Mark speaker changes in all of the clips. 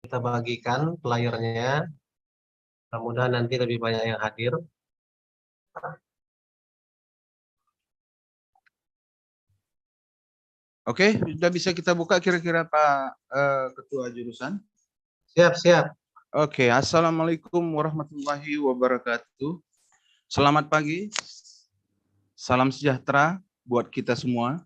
Speaker 1: kita bagikan flyernya. Mudah-mudahan nanti lebih banyak yang hadir.
Speaker 2: Oke, sudah bisa kita buka kira-kira Pak Ketua Jurusan?
Speaker 1: Siap, siap.
Speaker 2: Oke, Assalamualaikum warahmatullahi wabarakatuh. Selamat pagi, salam sejahtera buat kita semua.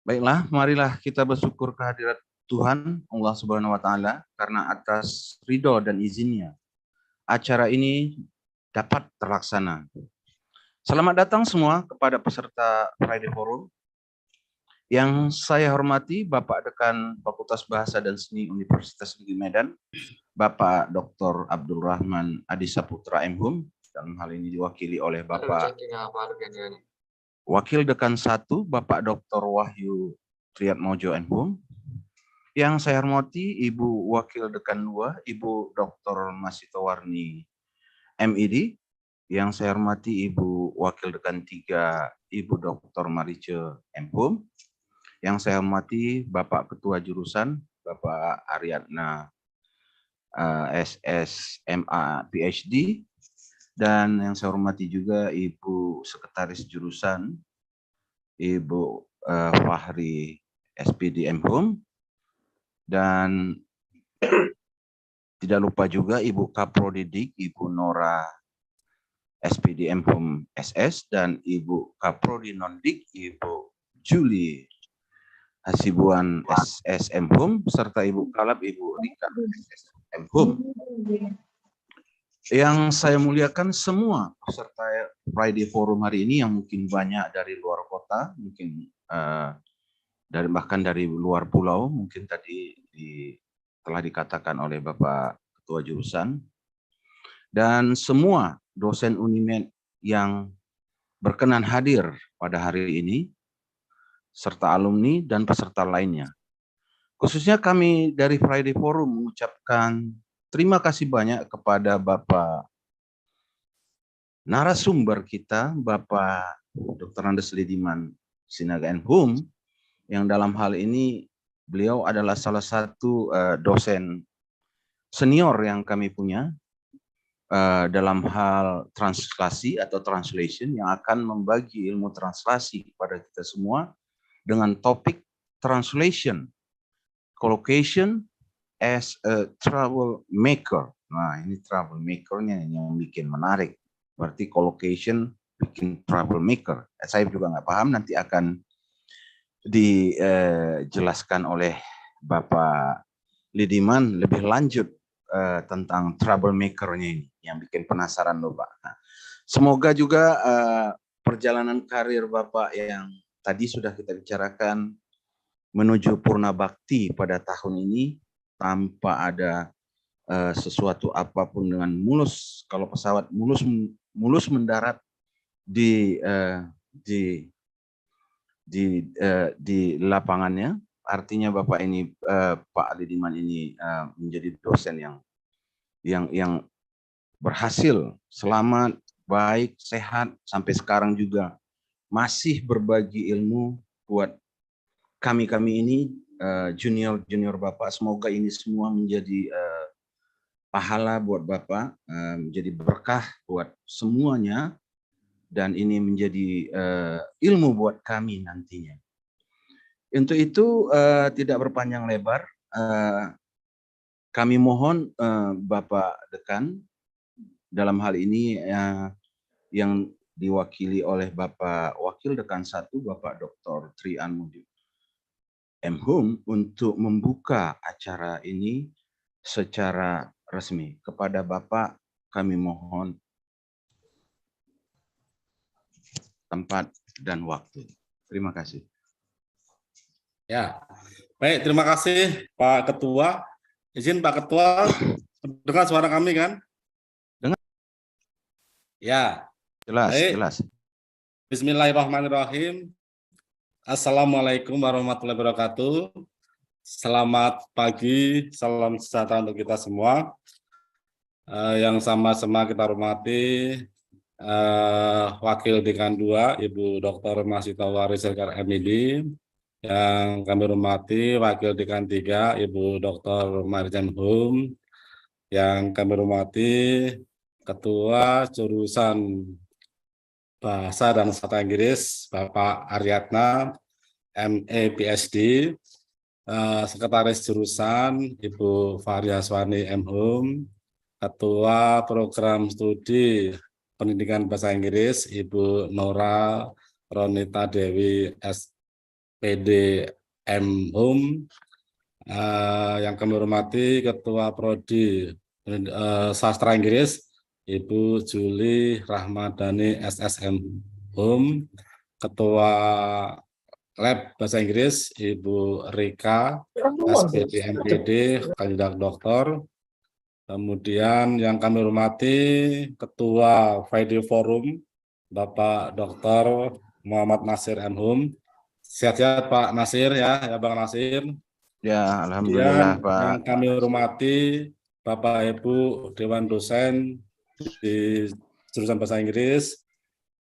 Speaker 2: Baiklah, marilah kita bersyukur kehadirat Tuhan Allah Subhanahu wa Ta'ala karena atas ridho dan izinnya acara ini dapat terlaksana. Selamat datang semua kepada peserta Friday Forum. Yang saya hormati Bapak Dekan Fakultas Bahasa dan Seni Universitas Negeri Medan, Bapak Dr. Abdul Rahman Adi Saputra MHum, dalam hal ini diwakili oleh Bapak Wakil Dekan 1, Bapak Dr. Wahyu Triatmojo MHum. Yang saya hormati Ibu Wakil Dekan 2, Ibu Dr. Masitowarni MED. Yang saya hormati Ibu Wakil Dekan 3, Ibu Dr. Marice MHum. Yang saya hormati Bapak Ketua Jurusan, Bapak Ariadna SSMA PhD, dan yang saya hormati juga Ibu Sekretaris Jurusan, Ibu Fahri SPD MHum, dan tidak lupa juga Ibu Kaprodidik, Ibu Nora SPD MHum SS, dan Ibu Kaprodi Nondik, Ibu Julie Hasibuan SSM HUM, serta Ibu Kalab, Ibu Rika SSM HUM. Yang saya muliakan semua peserta Friday Forum hari ini yang mungkin banyak dari luar kota, mungkin bahkan dari luar pulau, mungkin tadi telah dikatakan oleh Bapak Ketua Jurusan, dan semua dosen Unimed yang berkenan hadir pada hari ini, serta alumni dan peserta lainnya. Khususnya kami dari Friday Forum mengucapkan terima kasih banyak kepada Bapak narasumber kita, Bapak Dr. Andes Lidiman Sinaga MHum, yang dalam hal ini beliau adalah salah satu dosen senior yang kami punya dalam hal translasi atau translation, yang akan membagi ilmu translasi kepada kita semua dengan topik translation, collocation as a travel maker. Nah, ini travel makernya yang bikin menarik. Berarti collocation bikin travel maker. Saya juga nggak paham, nanti akan dijelaskan oleh Bapak Lidiman lebih lanjut tentang travel makernya ini, yang bikin penasaran loh Pak. Nah, semoga juga perjalanan karir Bapak yang tadi sudah kita bicarakan menuju purna bakti pada tahun ini tanpa ada sesuatu apapun, dengan mulus, kalau pesawat mulus mendarat di lapangannya. Artinya Bapak ini Pak Lidiman ini menjadi dosen yang berhasil, selamat, baik, sehat, sampai sekarang juga masih berbagi ilmu buat kami ini junior Bapak. Semoga ini semua menjadi pahala buat Bapak, menjadi berkah buat semuanya, dan ini menjadi ilmu buat kami nantinya. Untuk itu tidak berpanjang lebar, kami mohon Bapak Dekan dalam hal ini yang diwakili oleh Bapak Wakil Dekan 1, Bapak Dr. Triatmojo MHum, untuk membuka acara ini secara resmi. Kepada Bapak kami mohon tempat dan waktu. Terima kasih.
Speaker 3: Ya, baik, terima kasih Pak Ketua. Izin Pak Ketua, dengar suara kami kan?
Speaker 2: Dengar.
Speaker 3: Ya.
Speaker 2: Jelas,
Speaker 3: baik.
Speaker 2: jelas.
Speaker 3: Bismillahirrahmanirrahim. Assalamualaikum warahmatullahi wabarakatuh. Selamat pagi, salam sejahtera untuk kita semua. Yang sama-sama kita hormati Wakil Dekan 2, Ibu Dr. Masitowarni Sekar MED, Yang kami hormati Wakil Dekan 3 Ibu Dr. Marijan Hum, yang kami hormati Ketua Jurusan Bahasa dan Sastra Inggris Bapak Aryatna MA PhD, Sekretaris Jurusan Ibu Faryaswani M. Hum, Ketua Program Studi Pendidikan Bahasa Inggris Ibu Nora Ronita Dewi SPD M. Hum, yang kami hormati Ketua Prodi Sastra Inggris Ibu Juli Rahmadani SSM Hum, Ketua Lab Bahasa Inggris Ibu Rika SPD MPD kandidat doktor. Kemudian yang kami hormati Ketua Friday Forum Bapak Dr. Muhammad Nasir M. Hum. Sehat-sehat Pak Nasir ya Bang Nasir.
Speaker 2: Ya, alhamdulillah Pak.
Speaker 3: Yang kami hormati Bapak Ibu Dewan Dosen di jurusan Bahasa Inggris,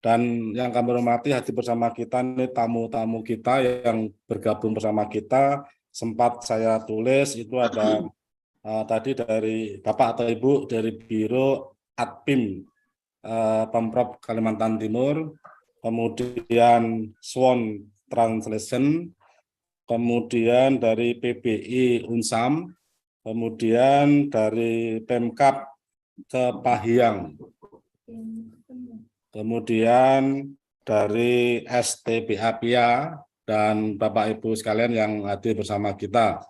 Speaker 3: dan yang kami hormati hadir bersama kita ini tamu-tamu kita yang bergabung bersama kita. Sempat saya tulis itu ada tadi dari Bapak atau Ibu dari Biro Adpim Pemprov Kalimantan Timur, kemudian Swan Translation, kemudian dari PBI Unsam, kemudian dari Pemkab Kepahyang, kemudian dari STBAPIA, dan Bapak Ibu sekalian yang hadir bersama kita.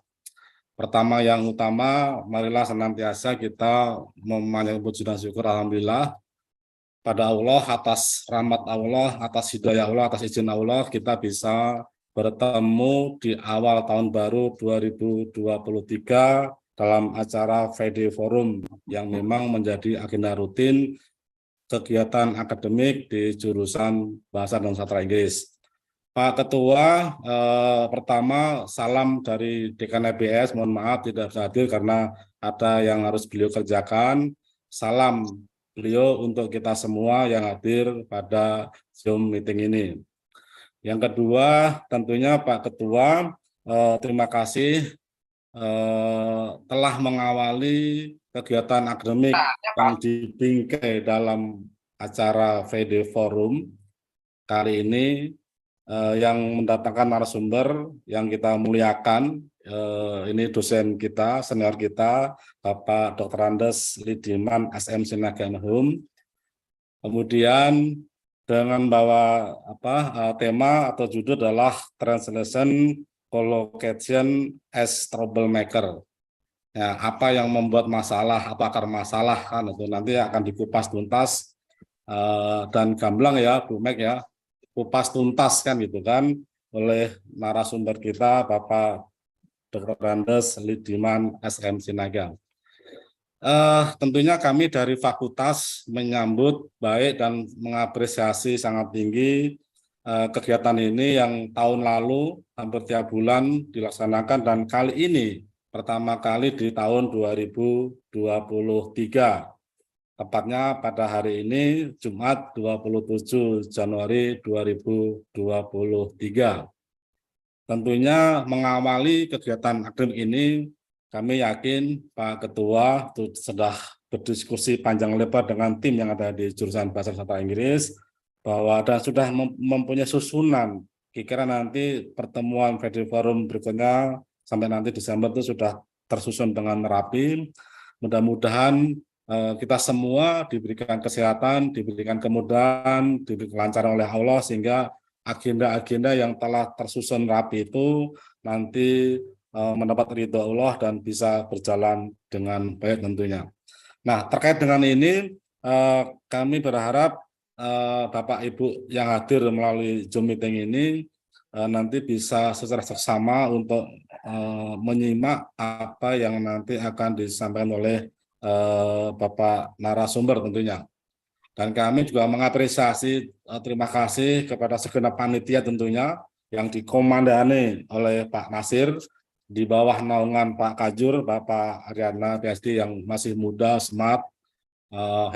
Speaker 3: Pertama yang utama, marilah senantiasa kita memanjatkan puji dan syukur alhamdulillah pada Allah atas rahmat Allah, atas hidayah Allah, atas izin Allah kita bisa bertemu di awal tahun baru 2023 dalam acara Friday Forum yang memang menjadi agenda rutin kegiatan akademik di jurusan Bahasa dan Sastra Inggris. Pak Ketua, pertama salam dari Dekan IBS, mohon maaf tidak bisa hadir karena ada yang harus beliau kerjakan. Salam beliau untuk kita semua yang hadir pada Zoom meeting ini. Yang kedua, tentunya Pak Ketua, terima kasih telah mengawali kegiatan akademik yang dibingkai dalam acara Friday Forum kali ini, yang mendatangkan narasumber yang kita muliakan. Ini dosen kita, senior kita, Bapak Dr. Andes Lidiman SM Sinaga Hum. Kemudian dengan bawa tema atau judul adalah Translation Collocation as Troublemaker. Ya, apa yang membuat masalah, apa akar masalah kan itu nanti akan dikupas tuntas dan gamblang ya Bu Mek ya, kupas tuntas kan gitu kan oleh narasumber kita Bapak Dr. Andes Lidiman SM Sinaga. Tentunya kami dari fakultas menyambut baik dan mengapresiasi sangat tinggi kegiatan ini yang tahun lalu hampir tiap bulan dilaksanakan, dan kali ini pertama kali di tahun 2023, tepatnya pada hari ini Jumat 27 Januari 2023. Tentunya mengawali kegiatan akademik ini, kami yakin Pak Ketua sudah berdiskusi panjang lebar dengan tim yang ada di jurusan Bahasa Sastra Inggris, bahwa dan sudah mempunyai susunan. Kira-kira nanti pertemuan Friday Forum berikutnya sampai nanti Desember itu sudah tersusun dengan rapi. Mudah-mudahan kita semua diberikan kesehatan, diberikan kemudahan, diberikan kelancaran oleh Allah, sehingga agenda-agenda yang telah tersusun rapi itu nanti mendapat ridho Allah dan bisa berjalan dengan baik tentunya. Nah, terkait dengan ini kami berharap Bapak Ibu yang hadir melalui Zoom meeting ini nanti bisa secara seksama untuk menyimak apa yang nanti akan disampaikan oleh Bapak narasumber tentunya. Dan kami juga mengapresiasi, terima kasih kepada segenap panitia tentunya yang dikomandani oleh Pak Nasir di bawah naungan Pak Kajur, Bapak Aryana PhD yang masih muda, smart,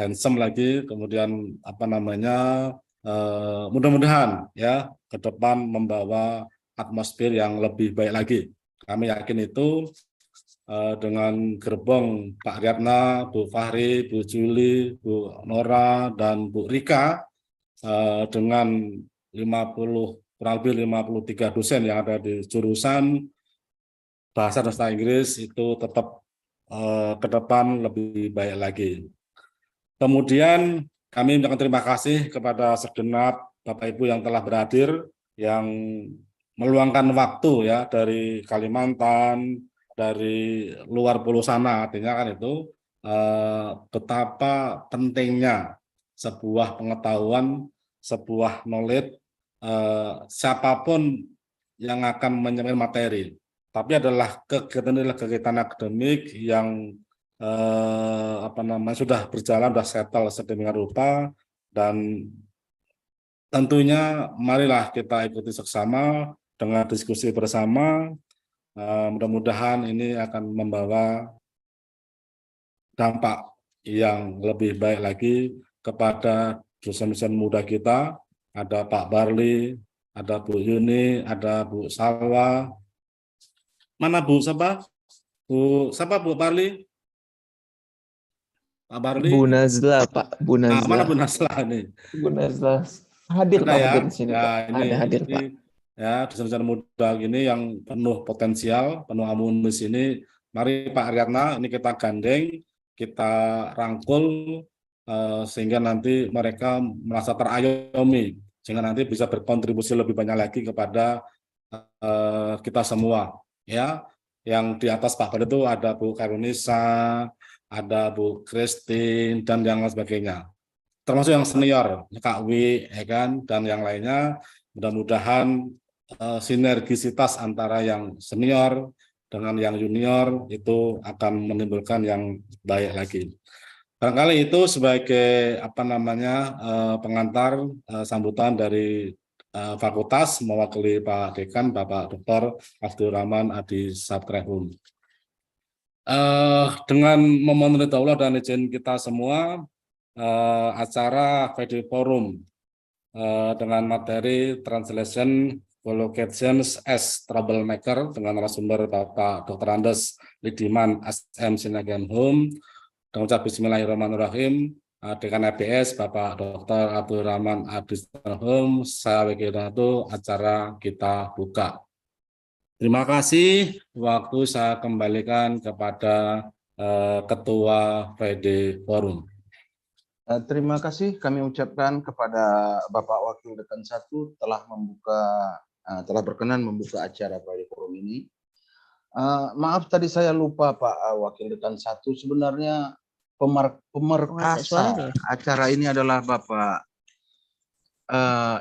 Speaker 3: handsome lagi, kemudian mudah-mudahan ya ke depan membawa atmosfer yang lebih baik lagi. Kami yakin itu dengan gerbong Pak Riyatna, Bu Fahri, Bu Juli, Bu Nora, dan Bu Rika, dengan kurang lebih 53 dosen yang ada di jurusan bahasa dan sastra Inggris itu tetap ke depan lebih baik lagi. Kemudian kami mengucapkan terima kasih kepada segenap Bapak Ibu yang telah berhadir, yang meluangkan waktu ya dari Kalimantan, dari luar pulau sana, artinya kan itu betapa pentingnya sebuah pengetahuan, sebuah knowledge, siapapun yang akan menyampaikan materi, tapi adalah kegiatan akademik yang sudah berjalan, sudah settle sedemikian rupa, dan tentunya marilah kita ikuti seksama dengan diskusi bersama. Mudah-mudahan ini akan membawa dampak yang lebih baik lagi kepada dosen-dosen muda kita. Ada Pak Barli, ada Bu Yuni, ada Bu Salwa. Mana Bu siapa? Bu Barli? Pak Barli?
Speaker 4: Bu Nazla, Pak. Bu Nazla.
Speaker 3: Mana Bu Nazla ini?
Speaker 4: Bu Nazla hadir,
Speaker 3: ada
Speaker 4: Pak,
Speaker 3: ya?
Speaker 4: hadir di sini,
Speaker 3: Ya,
Speaker 4: Pak.
Speaker 3: ini,
Speaker 4: Ada hadir,
Speaker 3: ini,
Speaker 4: Pak.
Speaker 3: ya, dosen-dosen muda gini yang penuh potensial, penuh amunisi ini. Mari Pak Riyatna, ini kita gandeng, kita rangkul, sehingga nanti mereka merasa terayomi, sehingga nanti bisa berkontribusi lebih banyak lagi kepada kita semua. Ya, yang di atas Pak Barli itu ada Bu Karunisa, ada Bu Christine, dan yang lain sebagainya. Termasuk yang senior, Kak Wi, ya kan, dan yang lainnya. Mudah-mudahan sinergisitas antara yang senior dengan yang junior itu akan menimbulkan yang baik lagi. Barangkali itu sebagai pengantar sambutan dari fakultas mewakili Pak Dekan, Bapak Dr. Abdurrahman Adi Sabtrehum. Dengan memenuhi daulah dan izin kita semua, acara VD Forum dengan materi Translation Collocations as Troublemaker dengan narasumber Bapak Dr. Andes Lidiman SM Sinagenhum. Dengan ucap Bismillahirrahmanirrahim, Dekan EBS Bapak Dr. Abdurrahman Adi Sabtrehum, saya wakil acara kita buka. Terima kasih. Waktu saya kembalikan kepada Ketua VD Forum.
Speaker 2: Terima kasih kami ucapkan kepada Bapak Wakil Dekan 1 telah berkenan membuka acara Friday Forum ini. Maaf tadi saya lupa Pak Wakil Dekan 1, sebenarnya pemerkasa acara ini adalah Bapak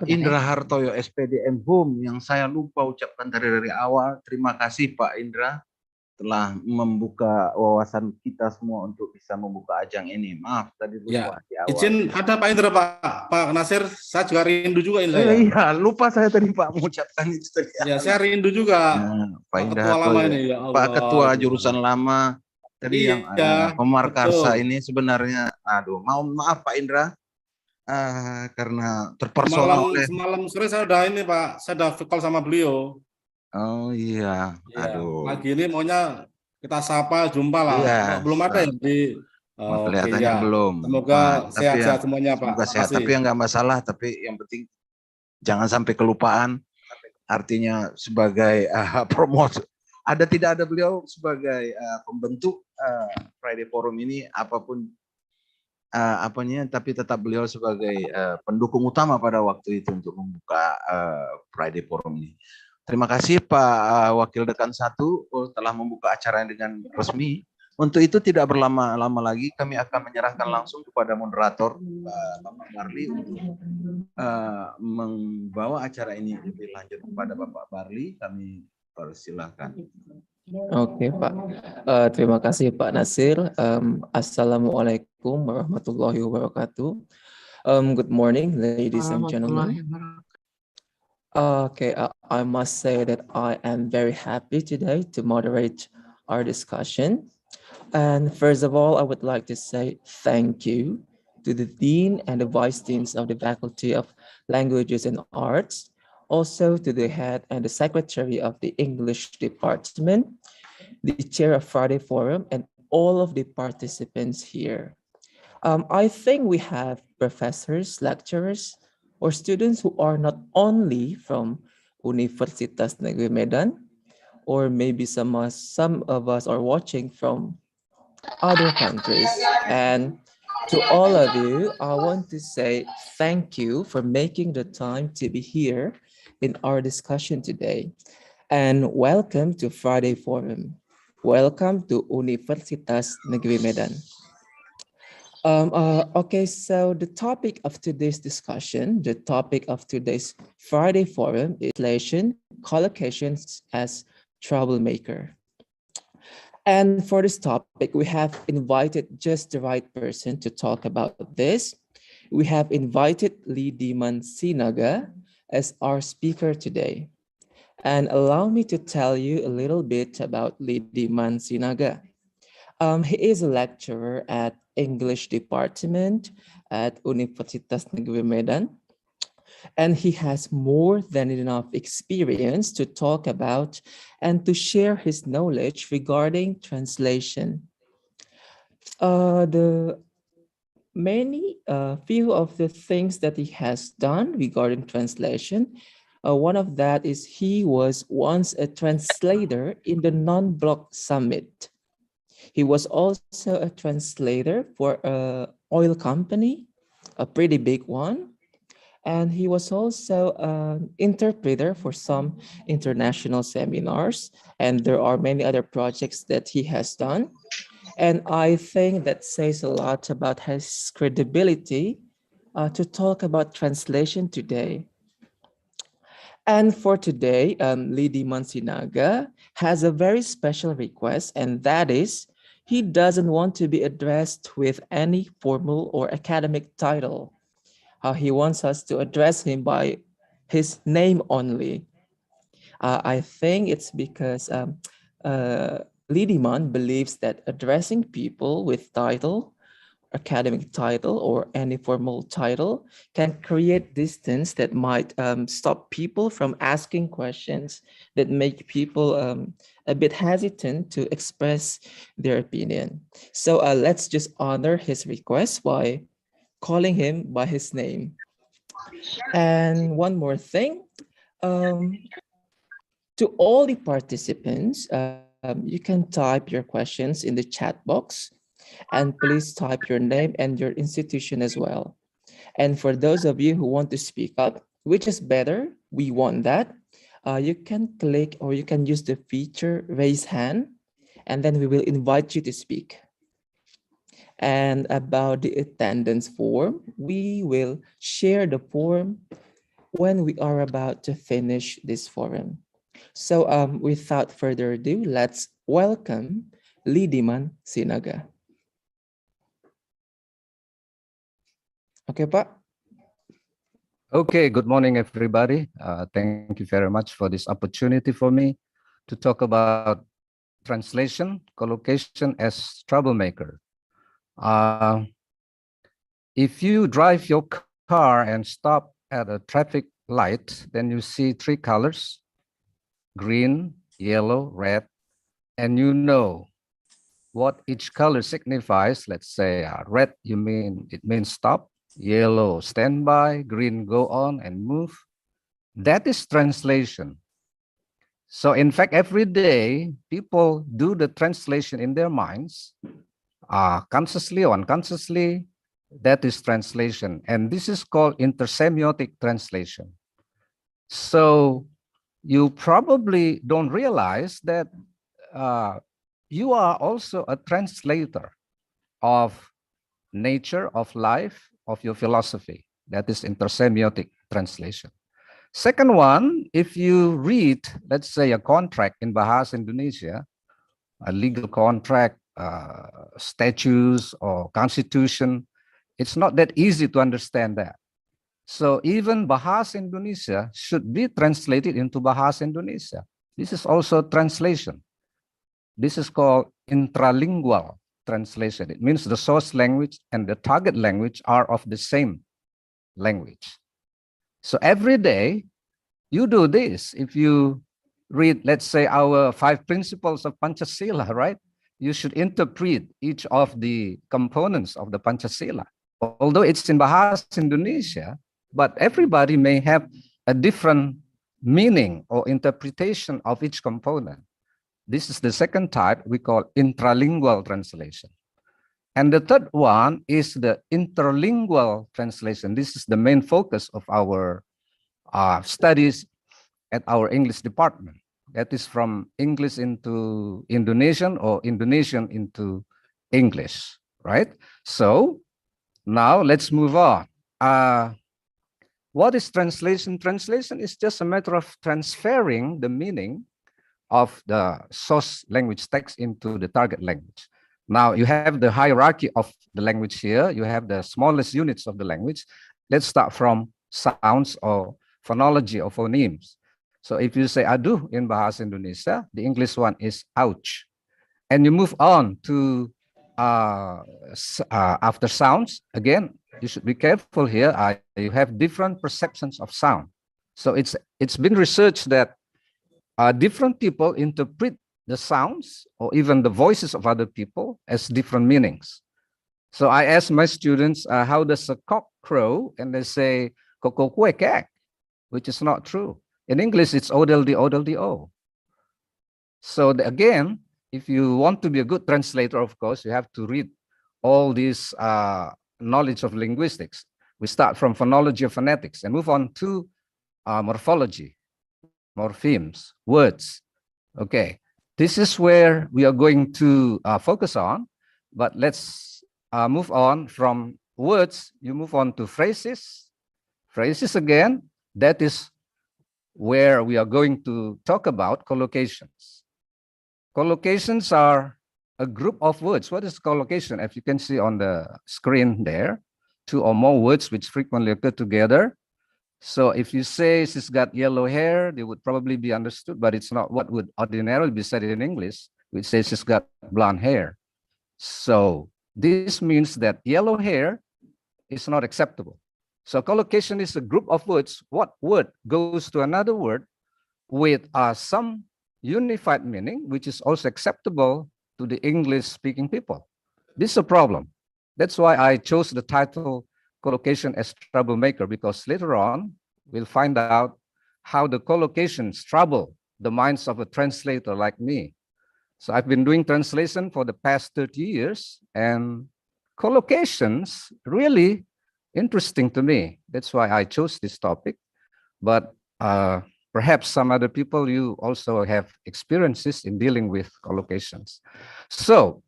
Speaker 2: Indra Hartoyo SPDM Hum, yang saya lupa ucapkan dari awal. Terima kasih Pak Indra telah membuka wawasan kita semua untuk bisa membuka ajang ini. Maaf tadi lupa di awal.
Speaker 3: Izin ada Pak Indra, Pak Nasir, saya juga rindu juga ini.
Speaker 2: Iya, lupa saya tadi Pak mengucapkan itu tadi.
Speaker 3: Ya, saya rindu juga.
Speaker 2: Pak Indra
Speaker 3: Ketua lama ini, ya Allah.
Speaker 2: Pak Ketua jurusan lama tadi yang pemarkarsa ini sebenarnya, maaf Pak Indra, karena terpersoal
Speaker 3: semalam sore saya udah ini Pak, saya udah call sama beliau.
Speaker 2: Oh iya, aduh.
Speaker 3: Pagi ini maunya kita sapa, jumpa lah.
Speaker 2: Iya,
Speaker 3: belum ada yang di
Speaker 2: kelihatannya belum.
Speaker 3: Semoga sehat-sehat semuanya Pak.
Speaker 2: Semoga sehat, tapi nggak masalah. Tapi yang penting jangan sampai kelupaan. Artinya sebagai promosi. Tidak ada beliau sebagai pembentuk Friday Forum ini, apapun tapi tetap beliau sebagai pendukung utama pada waktu itu untuk membuka Friday Forum ini. Terima kasih Pak Wakil Dekan 1 telah membuka acara dengan resmi. Untuk itu tidak berlama-lama lagi, kami akan menyerahkan langsung kepada moderator Bapak Barli untuk membawa acara ini lebih lanjut kepada Bapak Barli. Kami persilahkan.
Speaker 4: Oke Pak, terima kasih Pak Nasir. Assalamualaikum warahmatullahi wabarakatuh. Good morning, ladies and gentlemen. Okay, I must say that I am very happy today to moderate our discussion. And first of all, I would like to say thank you to the Dean and the Vice Deans of the Faculty of Languages and Arts, also to the head and the secretary of the English department, the chair of Friday Forum, and all of the participants here. I think we have professors, lecturers, or students who are not only from Universitas Negeri Medan, or maybe some of us are watching from other countries. And to all of you, I want to say thank you for making the time to be here in our discussion today. And welcome to Friday Forum. Welcome to Universitas Negeri Medan. Okay, so the topic of today's discussion, the topic of today's Friday Forum is translation, collocations as troublemaker. And for this topic, we have invited just the right person to talk about this. We have invited Lee Diman Sinaga as our speaker today. And allow me to tell you a little bit about Lee Diman Sinaga. He is a lecturer at English department at Universitas Negeri Medan. And he has more than enough experience to talk about and to share his knowledge regarding translation. The few of the things that he has done regarding translation, one of that is he was once a translator in the Non-Block Summit. He was also a translator for an oil company, a pretty big one. And he was also an interpreter for some international seminars. And there are many other projects that he has done. And I think that says a lot about his credibility to talk about translation today. And for today, Lidi Mansinaga has a very special request, and that is he doesn't want to be addressed with any formal or academic title. He wants us to address him by his name only. I think it's because Lidiman believes that addressing people with title, academic title, or any formal title can create distance that might stop people from asking questions that make people a bit hesitant to express their opinion. So let's just honor his request by calling him by his name. And one more thing, to all the participants, you can type your questions in the chat box, and please type your name and your institution as well. And for those of you who want to speak up, which is better, we want that, you can click or you can use the feature raise hand, and then we will invite you to speak. And about the attendance form, we will share the form when we are about to finish this forum. So without further ado, let's welcome Lidiman Sinaga. Okay, Pak?
Speaker 5: Okay, good morning, everybody. Thank you very much for this opportunity for me to talk about translation, collocation as troublemaker. If you drive your car and stop at a traffic light, then you see three colors, green, yellow, red, and you know what each color signifies. Let's say red, it means stop, yellow, stand by, green, go on and move. That is translation. So in fact, every day, people do the translation in their minds, consciously or unconsciously. That is translation. And this is called intersemiotic translation. So you probably don't realize that you are also a translator of nature, of life, of your philosophy. That is intersemiotic translation. Second one, if you read, let's say, a contract in Bahasa Indonesia, a legal contract, statutes or constitution, it's not that easy to understand that. So even Bahasa Indonesia should be translated into Bahasa Indonesia. This is also translation. This is called intralingual translation. It means the source language and the target language are of the same language. So every day you do this. If you read, let's say, our 5 principles of Panchasila, right? You should interpret each of the components of the Panchasila. Although it's in Bahasa Indonesia, but everybody may have a different meaning or interpretation of each component. This is the second type we call intralingual translation. And the third one is the interlingual translation. This is the main focus of our studies at our English department. That is from English into Indonesian or Indonesian into English, right? So now let's move on. What is translation? Translation is just a matter of transferring the meaning of the source language text into the target language. Now you have the hierarchy of the language here. You have the smallest units of the language. Let's start from sounds or phonology or phonemes. So if you say adu in Bahasa Indonesia, the English one is ouch. And you move on to after sounds, again, you should be careful here. You have different perceptions of sound. So it's been researched that different people interpret the sounds or even the voices of other people as different meanings. So I ask my students, how does a cock crow? And they say, kokokwe, which is not true. In English, it's odel-di-o. So again, if you want to be a good translator, of course, you have to read all this knowledge of linguistics. We start from phonology of phonetics and move on to morphology, morphemes, words. Okay, this is where we are going to focus on, but let's move on from words. You move on to phrases. Phrases again, that is where we are going to talk about collocations. Collocations are a group of words. What is collocation? As you can see on the screen there, 2 or more words which frequently occur together. So if you say she's got yellow hair, they would probably be understood, but it's not what would ordinarily be said in English. We say she's got blonde hair. So this means that yellow hair is not acceptable. So collocation is a group of words. What word goes to another word with some unified meaning, which is also acceptable to the English-speaking people. This is a problem. That's why I chose the title collocation as troublemaker, because later on, we'll find out how the collocations trouble the minds of a translator like me. So I've been doing translation for the past 30 years, and collocations really interesting to me. That's why I chose this topic. But perhaps some other people, you also have experiences in dealing with collocations. So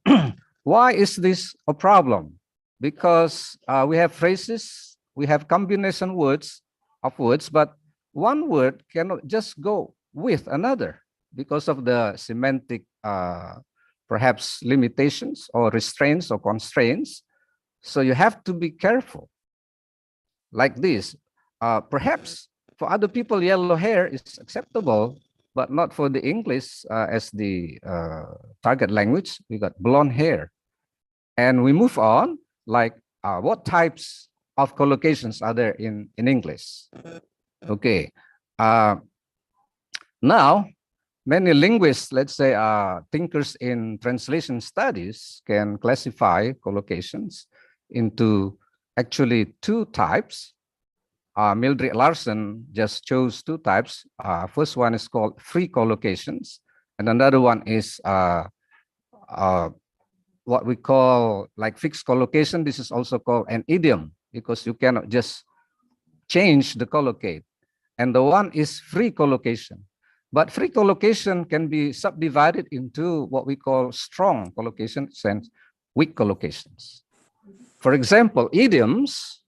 Speaker 5: why is this a problem? Because we have phrases, we have combination words of words, but one word cannot just go with another because of the semantic perhaps limitations or restraints or constraints. So you have to be careful. Like this, perhaps for other people, yellow hair is acceptable, but not for the English as the target language. We got blonde hair. And we move on, like what types of collocations are there in English? Okay. Now, many linguists, let's say thinkers in translation studies, can classify collocations into actually 2 types. Mildred Larson just chose 2 types. First one is called free collocations, and another one is what we call like fixed collocation. This is also called an idiom because you cannot just change the collocate. And the one is free collocation. But free collocation can be subdivided into what we call strong collocations and weak collocations. For example, idioms,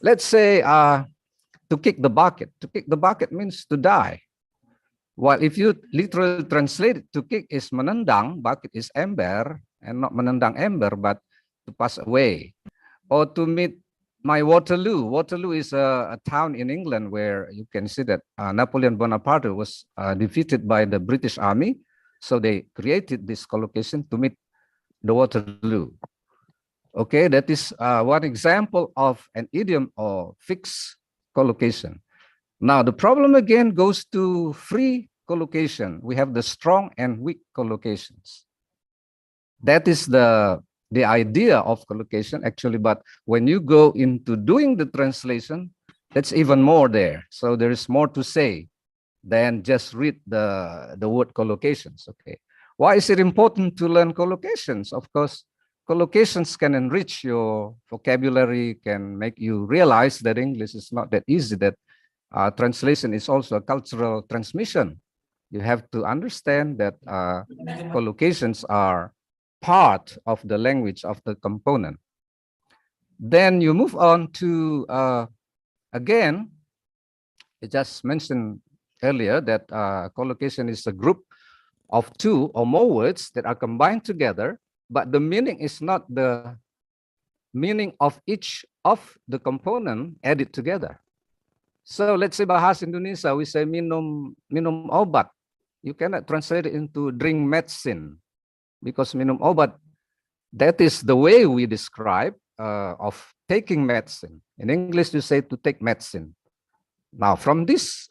Speaker 5: let's say to kick the bucket. To kick the bucket means to die. While if you literally translate it, to kick is menendang, bucket is ember, and not menendang ember, but to pass away. Or to meet my Waterloo. Waterloo is a town in England where you can see that Napoleon Bonaparte was defeated by the British Army. So they created this collocation to meet the Waterloo. Okay, that is one example of an idiom or fixed collocation. Now, the problem again goes to free collocation. We have the strong and weak collocations. That is the idea of collocation actually, but when you go into doing the translation, that's even more there. So there is more to say than just read the word collocations. Okay. Why is it important to learn collocations? Of course, collocations can enrich your vocabulary, can make you realize that English is not that easy, that translation is also a cultural transmission. You have to understand that collocations are part of the language of the component. Then you move on to, again, I just mentioned earlier that collocation is a group of two or more words that are combined together, but the meaning is not the meaning of each of the component added together. So let's say bahasa Indonesia, we say minum obat. You cannot translate it into drink medicine, because minum obat, that is the way we describe of taking medicine. In English, you say to take medicine. Now, from this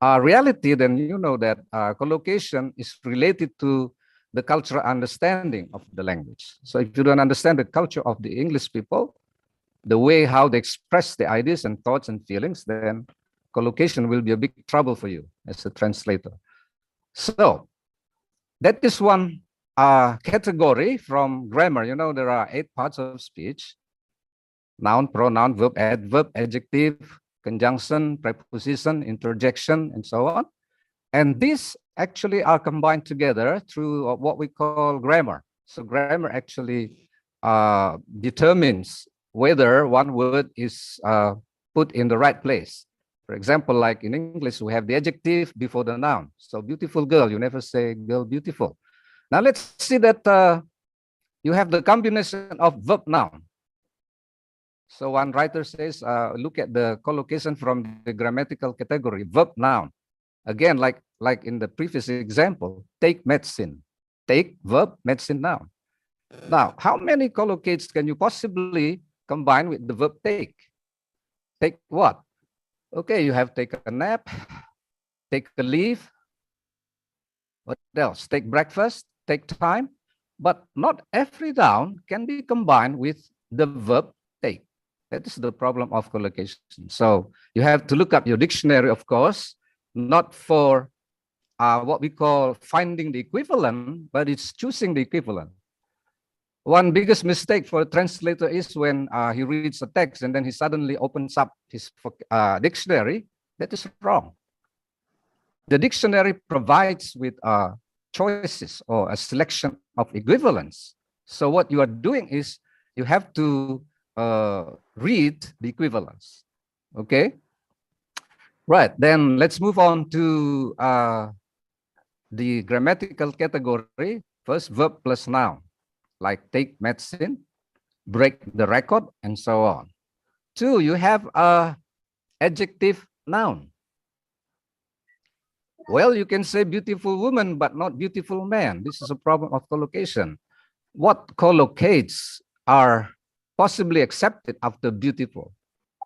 Speaker 5: reality, then you know that collocation is related to the cultural understanding of the language. So if you don't understand the culture of the English people, the way how they express the ideas and thoughts and feelings, then collocation will be a big trouble for you as a translator. So that is one category from grammar. You know, there are 8 parts of speech: noun, pronoun, verb, adverb, adjective, conjunction, preposition, interjection, and so on. And these actually are combined together through what we call grammar. So grammar actually determines whether one word is put in the right place. For example, like in English, we have the adjective before the noun. So beautiful girl, you never say girl beautiful. Now let's see that you have the combination of verb noun. So one writer says, look at the collocation from the grammatical category, verb noun. Again, like in the previous example, take medicine. Take, verb, medicine, noun. Now, how many collocates can you possibly combine with the verb take? Take what? Okay, you have take a nap, take a leave. What else? Take breakfast, take time. But not every noun can be combined with the verb take. That is the problem of collocation. So you have to look up your dictionary, of course, not for what we call finding the equivalent, but it's choosing the equivalent. One biggest mistake for a translator is when he reads a text and then he suddenly opens up his dictionary. That is wrong. The dictionary provides with choices or a selection of equivalents. So what you are doing is you have to read the equivalents. Okay? Right, then let's move on to the grammatical category. First, verb plus noun, like take medicine, break the record, and so on. 2, you have a adjective noun. Well, you can say beautiful woman, but not beautiful man. This is a problem of collocation. What collocates are possibly accepted after beautiful?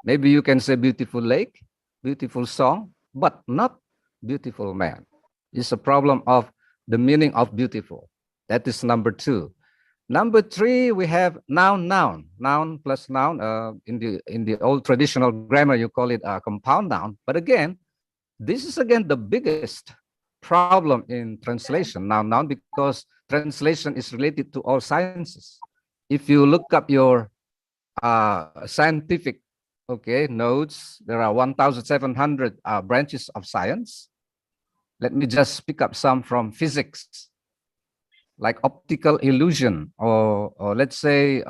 Speaker 5: Maybe you can say beautiful lake, beautiful song, but not beautiful man. It's a problem of the meaning of beautiful. That is number 2. Number 3, we have noun, noun. Noun plus noun. In the old traditional grammar, you call it a compound noun. But again, this is again the biggest problem in translation, noun, noun, because translation is related to all sciences. If you look up your scientific notes, there are 1,700 branches of science. Let me just pick up some from physics, like optical illusion, or let's say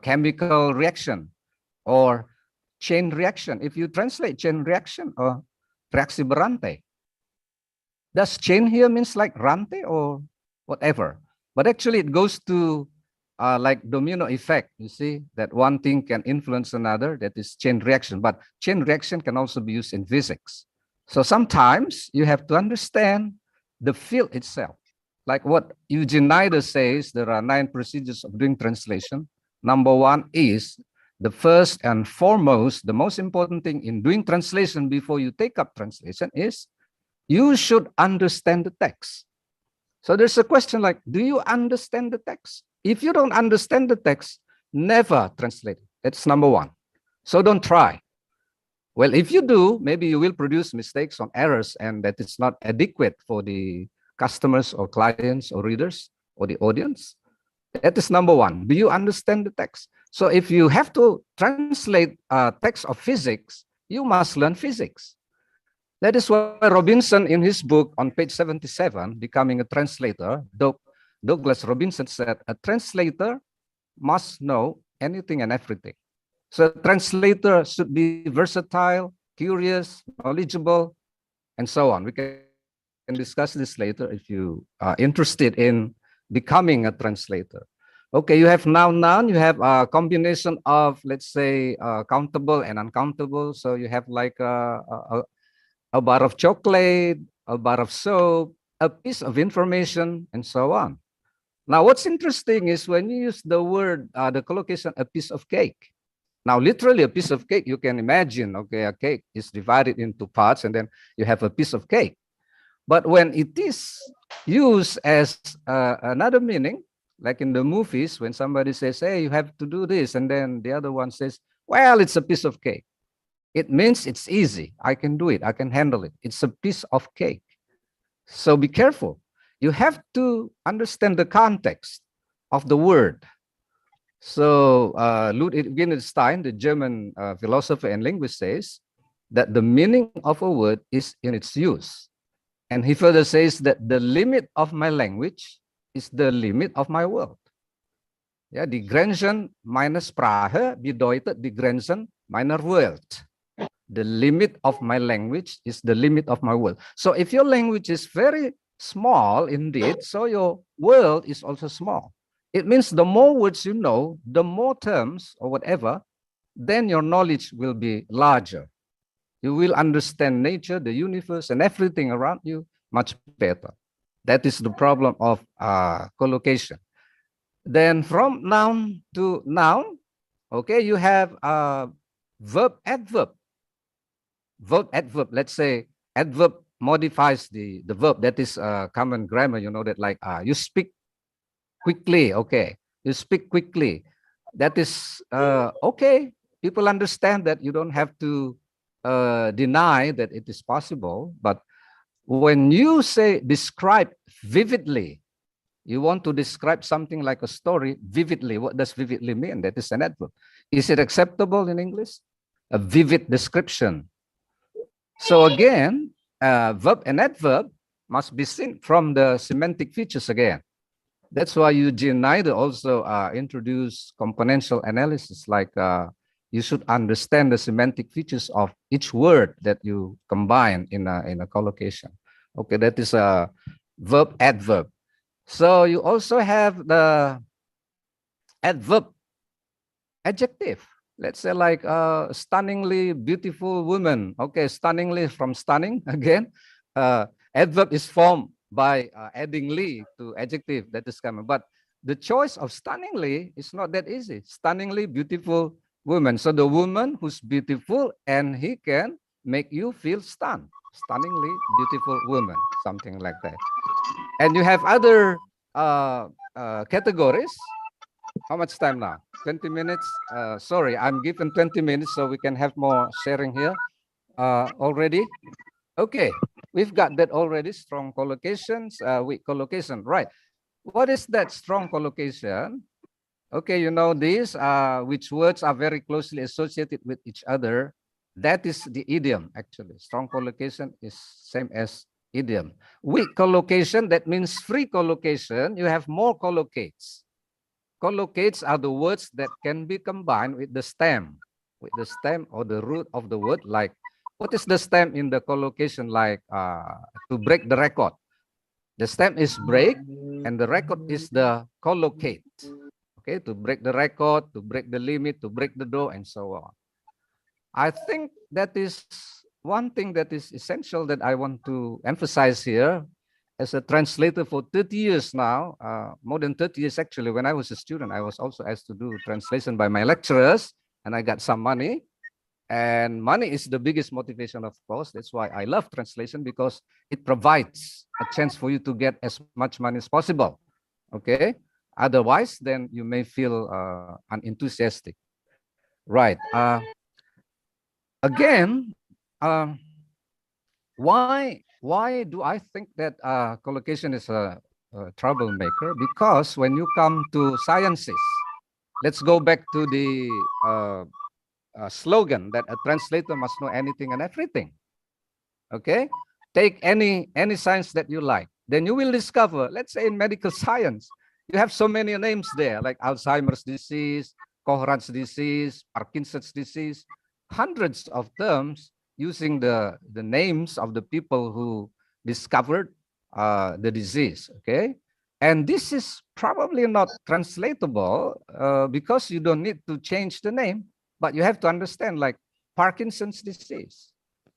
Speaker 5: chemical reaction, or chain reaction. If you translate chain reaction or reaksi berantai, does chain here means like rantai or whatever? But actually it goes to like domino effect. You see that one thing can influence another, that is chain reaction. But chain reaction can also be used in physics. So sometimes you have to understand the field itself. Like what Eugene Nider says, there are 9 procedures of doing translation. Number 1 is the first and foremost, the most important thing in doing translation before you take up translation is you should understand the text. So there's a question like, do you understand the text? If you don't understand the text, never translate it. That's number one. So don't try. Well, if you do, maybe you will produce mistakes or errors, and that is not adequate for the customers or clients or readers or the audience. That is number one. Do you understand the text? So if you have to translate a text of physics, you must learn physics. That is why Robinson, in his book on page 77, Becoming a Translator, Douglas Robinson said, a translator must know anything and everything. So a translator should be versatile, curious, knowledgeable, and so on. We can discuss this later if you are interested in becoming a translator. Okay, you have noun, you have a combination of, let's say, countable and uncountable. So you have like a bar of chocolate, a bar of soap, a piece of information, and so on. Now, what's interesting is when you use the word, the collocation, a piece of cake. Now, literally a piece of cake, you can imagine, okay, a cake is divided into parts and then you have a piece of cake. But when it is used as another meaning, like in the movies, when somebody says, hey, you have to do this, and then the other one says, well, it's a piece of cake. It means it's easy. I can do it. I can handle it. It's a piece of cake. So be careful. You have to understand the context of the word. So Ludwig Wittgenstein, the German philosopher and linguist, says that the meaning of a word is in its use. And he further says that the limit of my language is the limit of my world. Ja, die Grenzen meiner Sprache bedeutet die Grenzen meiner Welt. The limit of my language is the limit of my world. So if your language is very small indeed, so your world is also small. It means the more words you know, the more terms or whatever, then your knowledge will be larger. You will understand nature, the universe, and everything around you much better. That is the problem of collocation. Then from noun to noun, okay, you have verb, adverb. Verb, adverb. Let's say adverb modifies the verb. That is common grammar. You know that, like you speak quickly. Okay, you speak quickly. That is okay. People understand that. You don't have to deny that it is possible. But when you say describe vividly, you want to describe something like a story vividly. What does vividly mean? That is an adverb. Is it acceptable in English? A vivid description. So again, verb and adverb must be seen from the semantic features again. That's why Eugene Neider also introduced componential analysis, like you should understand the semantic features of each word that you combine in a collocation. Okay, that is a verb, adverb. So you also have the adverb, adjective. Let's say like stunningly beautiful woman. Okay, stunningly from stunning again. Adverb is formed by adding "ly" to adjective, that is common. But the choice of stunningly is not that easy. Stunningly beautiful woman. So the woman who's beautiful and he can make you feel stunned. Stunningly beautiful woman, something like that. And you have other categories. How much time now? 20 minutes? Sorry, I'm given 20 minutes so we can have more sharing here already. Okay, we've got that already, strong collocations, weak collocation, right. What is that strong collocation? Okay, you know this, which words are very closely associated with each other. That is the idiom, actually. Strong collocation is same as idiom. Weak collocation, that means free collocation, you have more collocates. Collocates are the words that can be combined with the stem or the root of the word. Like, what is the stem in the collocation? Like to break the record. The stem is break, and the record is the collocate. Okay, to break the record, to break the limit, to break the door, and so on. I think that is one thing that is essential that I want to emphasize here. As a translator for 30 years now, more than 30 years actually, when I was a student, I was also asked to do translation by my lecturers. and I got some money. And money is the biggest motivation, of course. That's why I love translation, because it provides a chance for you to get as much money as possible. Okay. Otherwise, then you may feel unenthusiastic. Right. Again, why do I think that collocation is a troublemaker? Because when you come to sciences, let's go back to the slogan that a translator must know anything and everything. Okay, take any science that you like, then you will discover, let's say in medical science, you have so many names there, like Alzheimer's disease, Cohran's disease, Parkinson's disease, hundreds of terms using the names of the people who discovered the disease. Okay, and this is probably not translatable because you don't need to change the name, but you have to understand, like Parkinson's disease.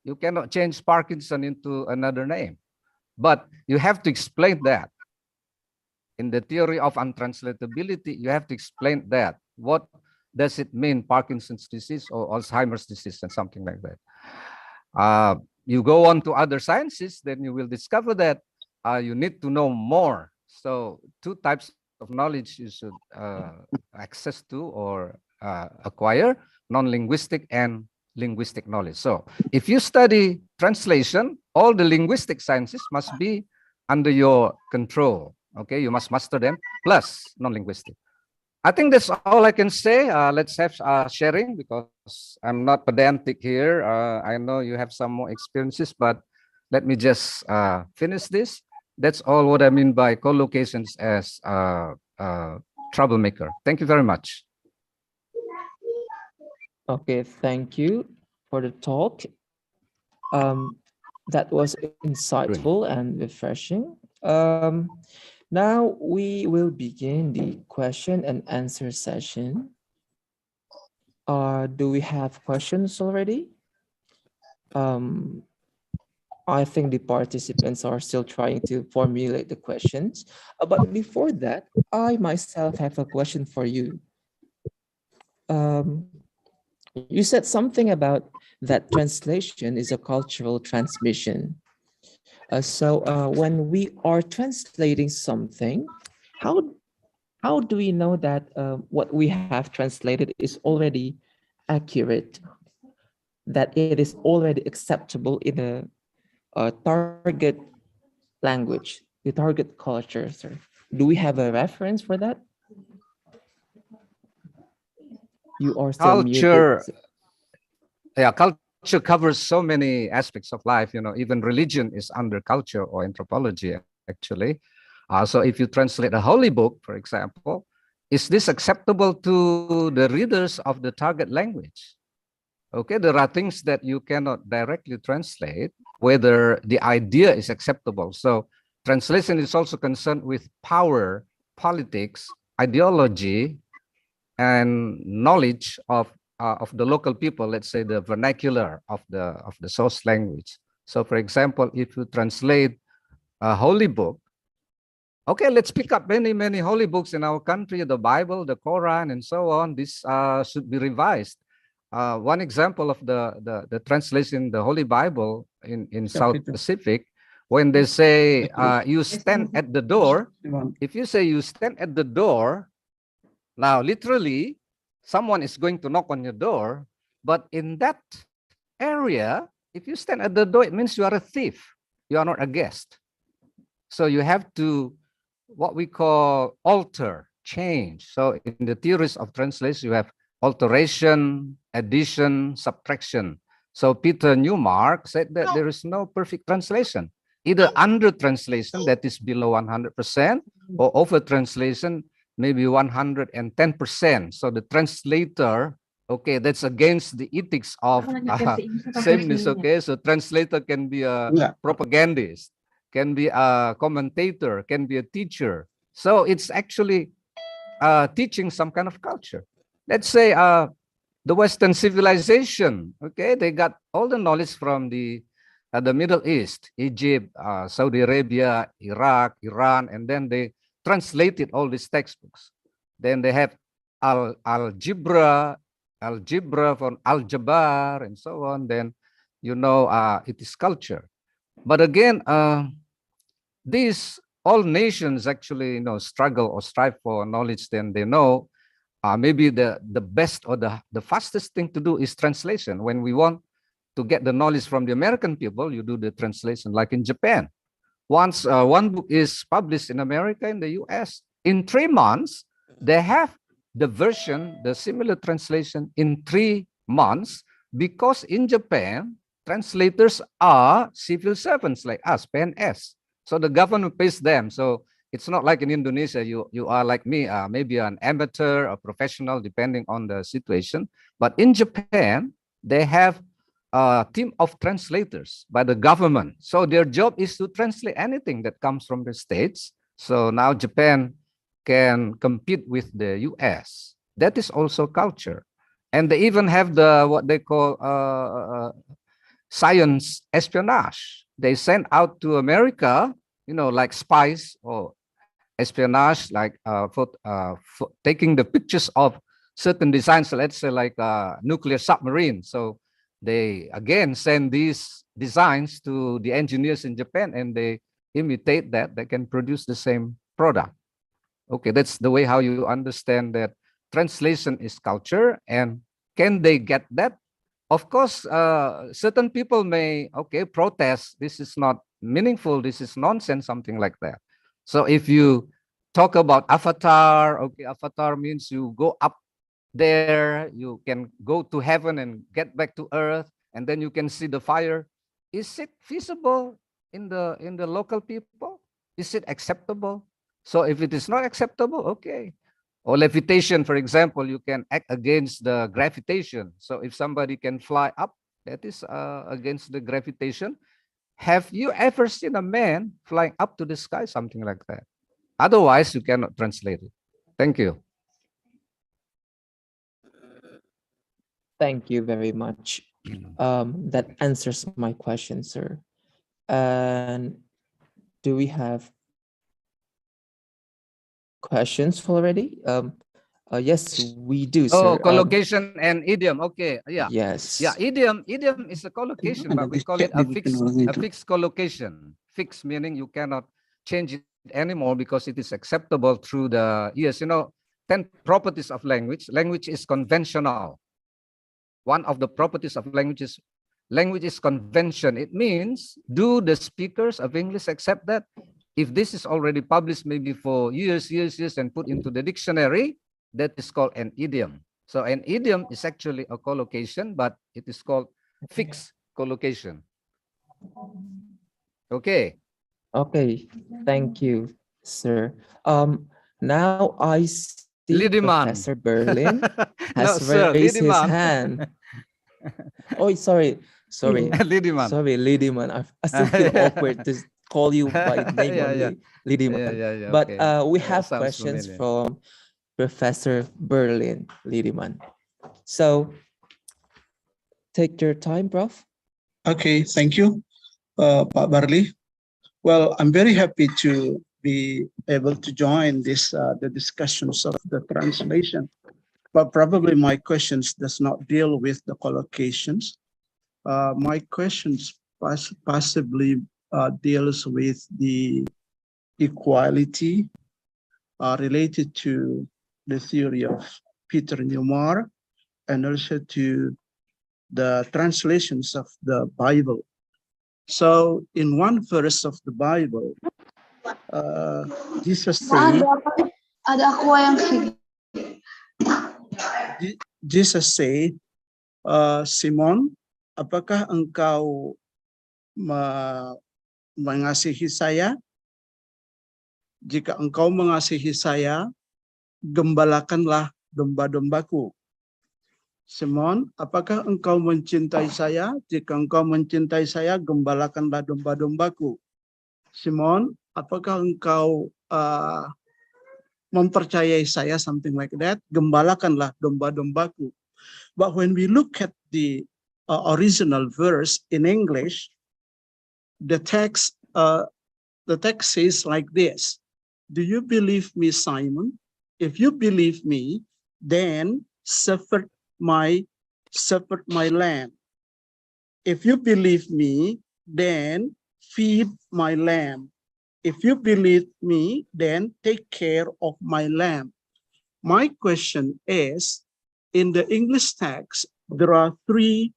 Speaker 5: You cannot change Parkinson into another name, but you have to explain that. In the theory of untranslatability, you have to explain that. What does it mean, Parkinson's disease or Alzheimer's disease and something like that? You go on to other sciences, then you will discover that you need to know more. So two types of knowledge you should access to or acquire, non-linguistic and linguistic knowledge. So if you study translation, all the linguistic sciences must be under your control. Okay, you must master them, plus non-linguistic. I think that's all I can say. Let's have sharing, because I'm not pedantic here. I know you have some more experiences, but let me just finish this. That's all what I mean by collocations as troublemaker. Thank you very much.
Speaker 4: Okay, thank you for the talk. That was insightful and refreshing. Now we will begin the question and answer session. Do we have questions already? I think the participants are still trying to formulate the questions. But before that, I myself have a question for you. You said something about that translation is a cultural transmission. So when we are translating something, how do we know that what we have translated is already accurate, that it is already acceptable in a target language, the target culture, sir? Do we have a reference for that? You are still
Speaker 5: Culture,
Speaker 4: muted.
Speaker 5: yeah, culture covers so many aspects of life. You know, even religion is under culture or anthropology, actually. So if you translate a holy book, for example, is this acceptable to the readers of the target language? Okay, there are things that you cannot directly translate, whether the idea is acceptable. So translation is also concerned with power, politics, ideology, and knowledge of the local people, let's say the vernacular of the source language. So for example, if you translate a holy book, okay, let's pick up many holy books in our country, the Bible, the Quran, and so on. This should be revised. One example of the translation, the Holy Bible in South Pacific, when they say you stand at the door, if you say you stand at the door, now literally someone is going to knock on your door, but in that area, if you stand at the door, it means you are a thief. You are not a guest. So you have to, what we call alter, change. So in the theories of translation, you have alteration, addition, subtraction. So Peter Newmark said that there is no perfect translation, either under translation, that is below 100%, or over translation, maybe 110%. So the translator, okay, that's against the ethics of sameness, okay? So translator can be a propagandist, can be a commentator, can be a teacher. So it's actually teaching some kind of culture. Let's say the Western civilization, okay, they got all the knowledge from the Middle East, Egypt, Saudi Arabia, Iraq, Iran, and then they translated all these textbooks. Then they have algebra, algebra, from algebra, and so on, then you know it is culture. But again, these all nations actually, struggle or strive for knowledge. Then they know maybe the best or the fastest thing to do is translation. When we want to get the knowledge from the American people, you do the translation. Like in Japan, once one book is published in America, in the US, in 3 months, they have the similar translation in 3 months, because in Japan, translators are civil servants like us, PNS. So the government pays them. So it's not like in Indonesia, you are like me, maybe an amateur or professional, depending on the situation. But in Japan, they have a team of translators by the government. So their job is to translate anything that comes from the States. So now Japan can compete with the US. That is also culture. And they even have what they call science espionage. They send out to America, like spies or espionage, like for taking the pictures of certain designs, let's say like a nuclear submarine. So they again send these designs to the engineers in Japan, and they imitate that. They can produce the same product. Okay, that's the way how you understand that translation is culture. And can they get that? Of course, certain people may, protest. This is not meaningful. This is nonsense, something like that. So if you talk about avatar, avatar means you go up there, you can go to heaven and get back to earth, and then you can see the fire. Is it feasible in the local people? Is it acceptable? So if it is not acceptable, okay. Or levitation, for example, you can act against the gravitation. So if somebody can fly up, that is against the gravitation. Have you ever seen a man flying up to the sky? Something like that. Otherwise, you cannot translate it. Thank you.
Speaker 4: Thank you very much. That answers my question, sir. And do we have questions already? Yes, we do, sir.
Speaker 5: Oh, collocation and idiom. Okay, yeah.
Speaker 4: Yes.
Speaker 5: Yeah, idiom is a collocation, but we call it a fixed collocation. Fixed meaning you cannot change it anymore because it is acceptable through the years. 10 properties of language. Language is conventional. One of the properties of language is convention. It means, do the speakers of English accept that? If this is already published maybe for years, and put into the dictionary, that is called an idiom. So an idiom is actually a collocation, but it is called fixed collocation. Okay.
Speaker 4: Okay, thank you, sir. Now I see
Speaker 5: Lidiman.
Speaker 4: Professor Berlin has
Speaker 5: No, sir,
Speaker 4: raised his
Speaker 5: Lidiman.
Speaker 4: hand. Oh, sorry,
Speaker 5: Lidiman.
Speaker 4: sorry, Lidiman. I still feel awkward to call you by name
Speaker 5: Yeah,
Speaker 4: only, Lidiman.
Speaker 5: Yeah,
Speaker 4: But
Speaker 5: okay.
Speaker 4: we have
Speaker 5: Sounds
Speaker 4: questions
Speaker 5: familiar.
Speaker 4: from Professor Berlin, Lidiman. So take your time, Prof.
Speaker 6: Okay, thank you, Pak Barli. Well, I'm very happy to be able to join this the discussions of the translation, but probably my questions does not deal with the collocations. My questions possibly deals with the equality related to the theory of Peter Newmar, and also to the translations of the Bible. So in one verse of the Bible, Jesus say, Simon, apakah engkau mengasihi saya? Jika engkau mengasihi saya, gembalakanlah domba-dombaku. Simon, apakah engkau mencintai saya? Jika engkau mencintai saya, gembalakanlah domba-dombaku. Simon, apakah engkau mempercayai saya? Something like that. Gembalakanlah domba-dombaku. But when we look at the original verse in English, the text says like this: do you believe me, Simon? If you believe me, then suffer my shepherd my lamb. If you believe me, then feed my lamb. If you believe me, then take care of my lamb. My question is, in the English text, there are 3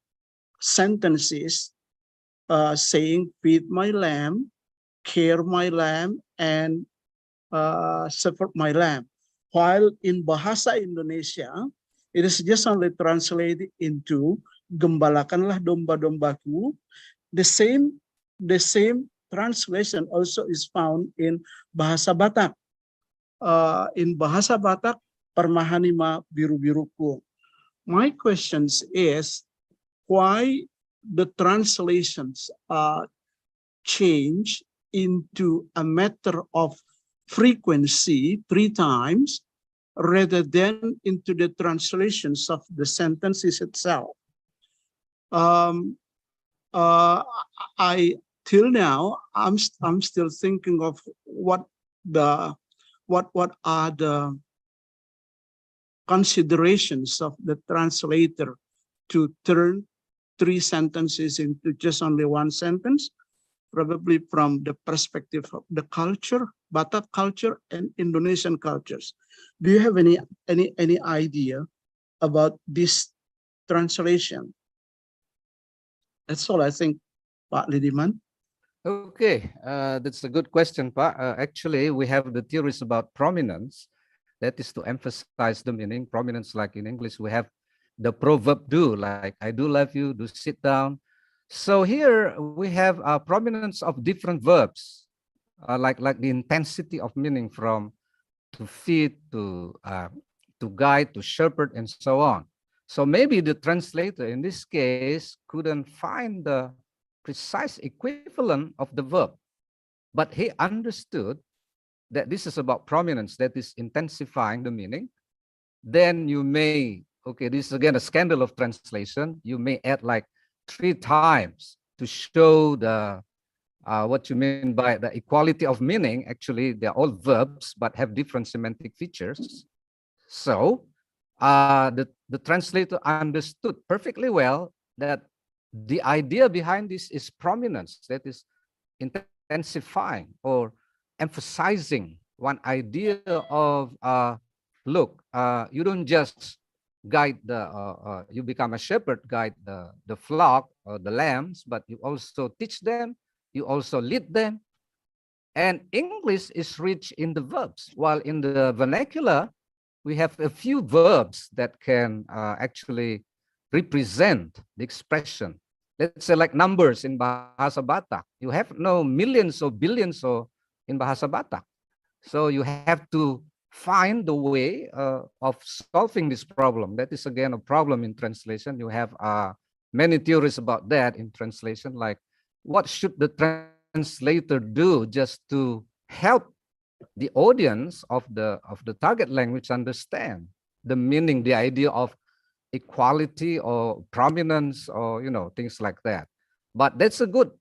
Speaker 6: sentences saying feed my lamb, care my lamb, and shepherd my lamb. While in Bahasa Indonesia, it is just only translated into gembalakanlah domba-dombaku. The same translation also is found in Bahasa Batak. In Bahasa Batak, permahanima biru-biruku. My question is, why the translations change into a matter of frequency 3 times rather than into the translations of the sentences itself? Till now, I'm still thinking of what are the considerations of the translator to turn 3 sentences into just only 1 sentence, probably from the perspective of the culture, Batak culture and Indonesian cultures. Do you have any idea about this translation? That's all I think, Pak Lidiman.
Speaker 5: Okay, that's a good question, Pak. Actually, we have the theories about prominence. That is to emphasize the meaning. Prominence, like in English, we have the proverb do, like I do love you, do sit down. So here we have a prominence of different verbs, like the intensity of meaning from to feed, to guide, to shepherd, and so on. So maybe the translator in this case couldn't find the precise equivalent of the verb, but he understood that this is about prominence, that is intensifying the meaning. Then you may, okay, this is again a scandal of translation, you may add like 3 times to show the what you mean by the equality of meaning. Actually, they're all verbs but have different semantic features. So the translator understood perfectly well that the idea behind this is prominence, that is intensifying or emphasizing one idea of look, you don't just guide the you become a shepherd, guide the flock or the lambs, but you also teach them, you also lead them. And English is rich in the verbs, while in the vernacular we have a few verbs that can actually represent the expression. Let's say like numbers in Bahasa Batak. You have no millions or billions or in Bahasa Batak. So you have to find the way of solving this problem. That is again a problem in translation. You have many theories about that in translation, like what should the translator do just to help the audience of the target language understand the meaning, the idea of equality or prominence, or things like that. But that's a good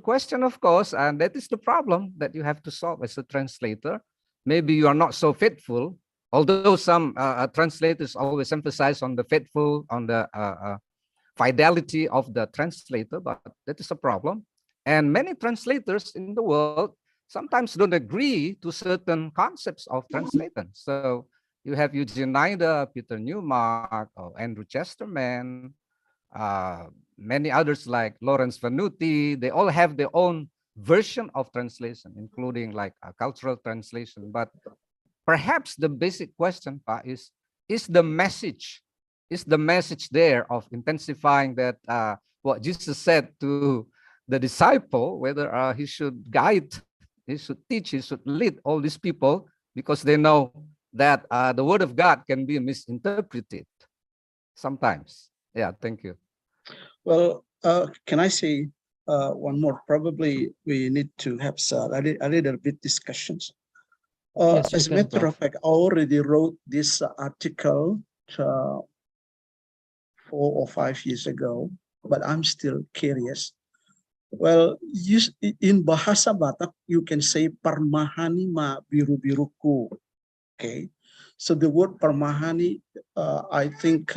Speaker 5: question, of course, and that is the problem that you have to solve as a translator. Maybe you are not so faithful, although some translators always emphasize on the faithful, on the fidelity of the translator, but that is a problem. And many translators in the world sometimes don't agree to certain concepts of translation. So you have Eugene Nida, Peter Newmark, or Andrew Chesterman, many others like Lawrence Venuti. They all have their own version of translation, including like a cultural translation. But perhaps the basic question, Pa, is the message there of intensifying that what Jesus said to the disciple, whether he should guide, he should teach, he should lead all these people, because they know that the word of God can be misinterpreted sometimes. Yeah, thank you.
Speaker 6: Well, can I say one more? Probably we need to have a little bit discussions.
Speaker 4: Yes,
Speaker 6: as a matter of fact, I already wrote this article 4 or 5 years ago, but I'm still curious. Well, in Bahasa Batak, you can say parmahani ma biru-biruku. Okay, So the word parmahani, I think,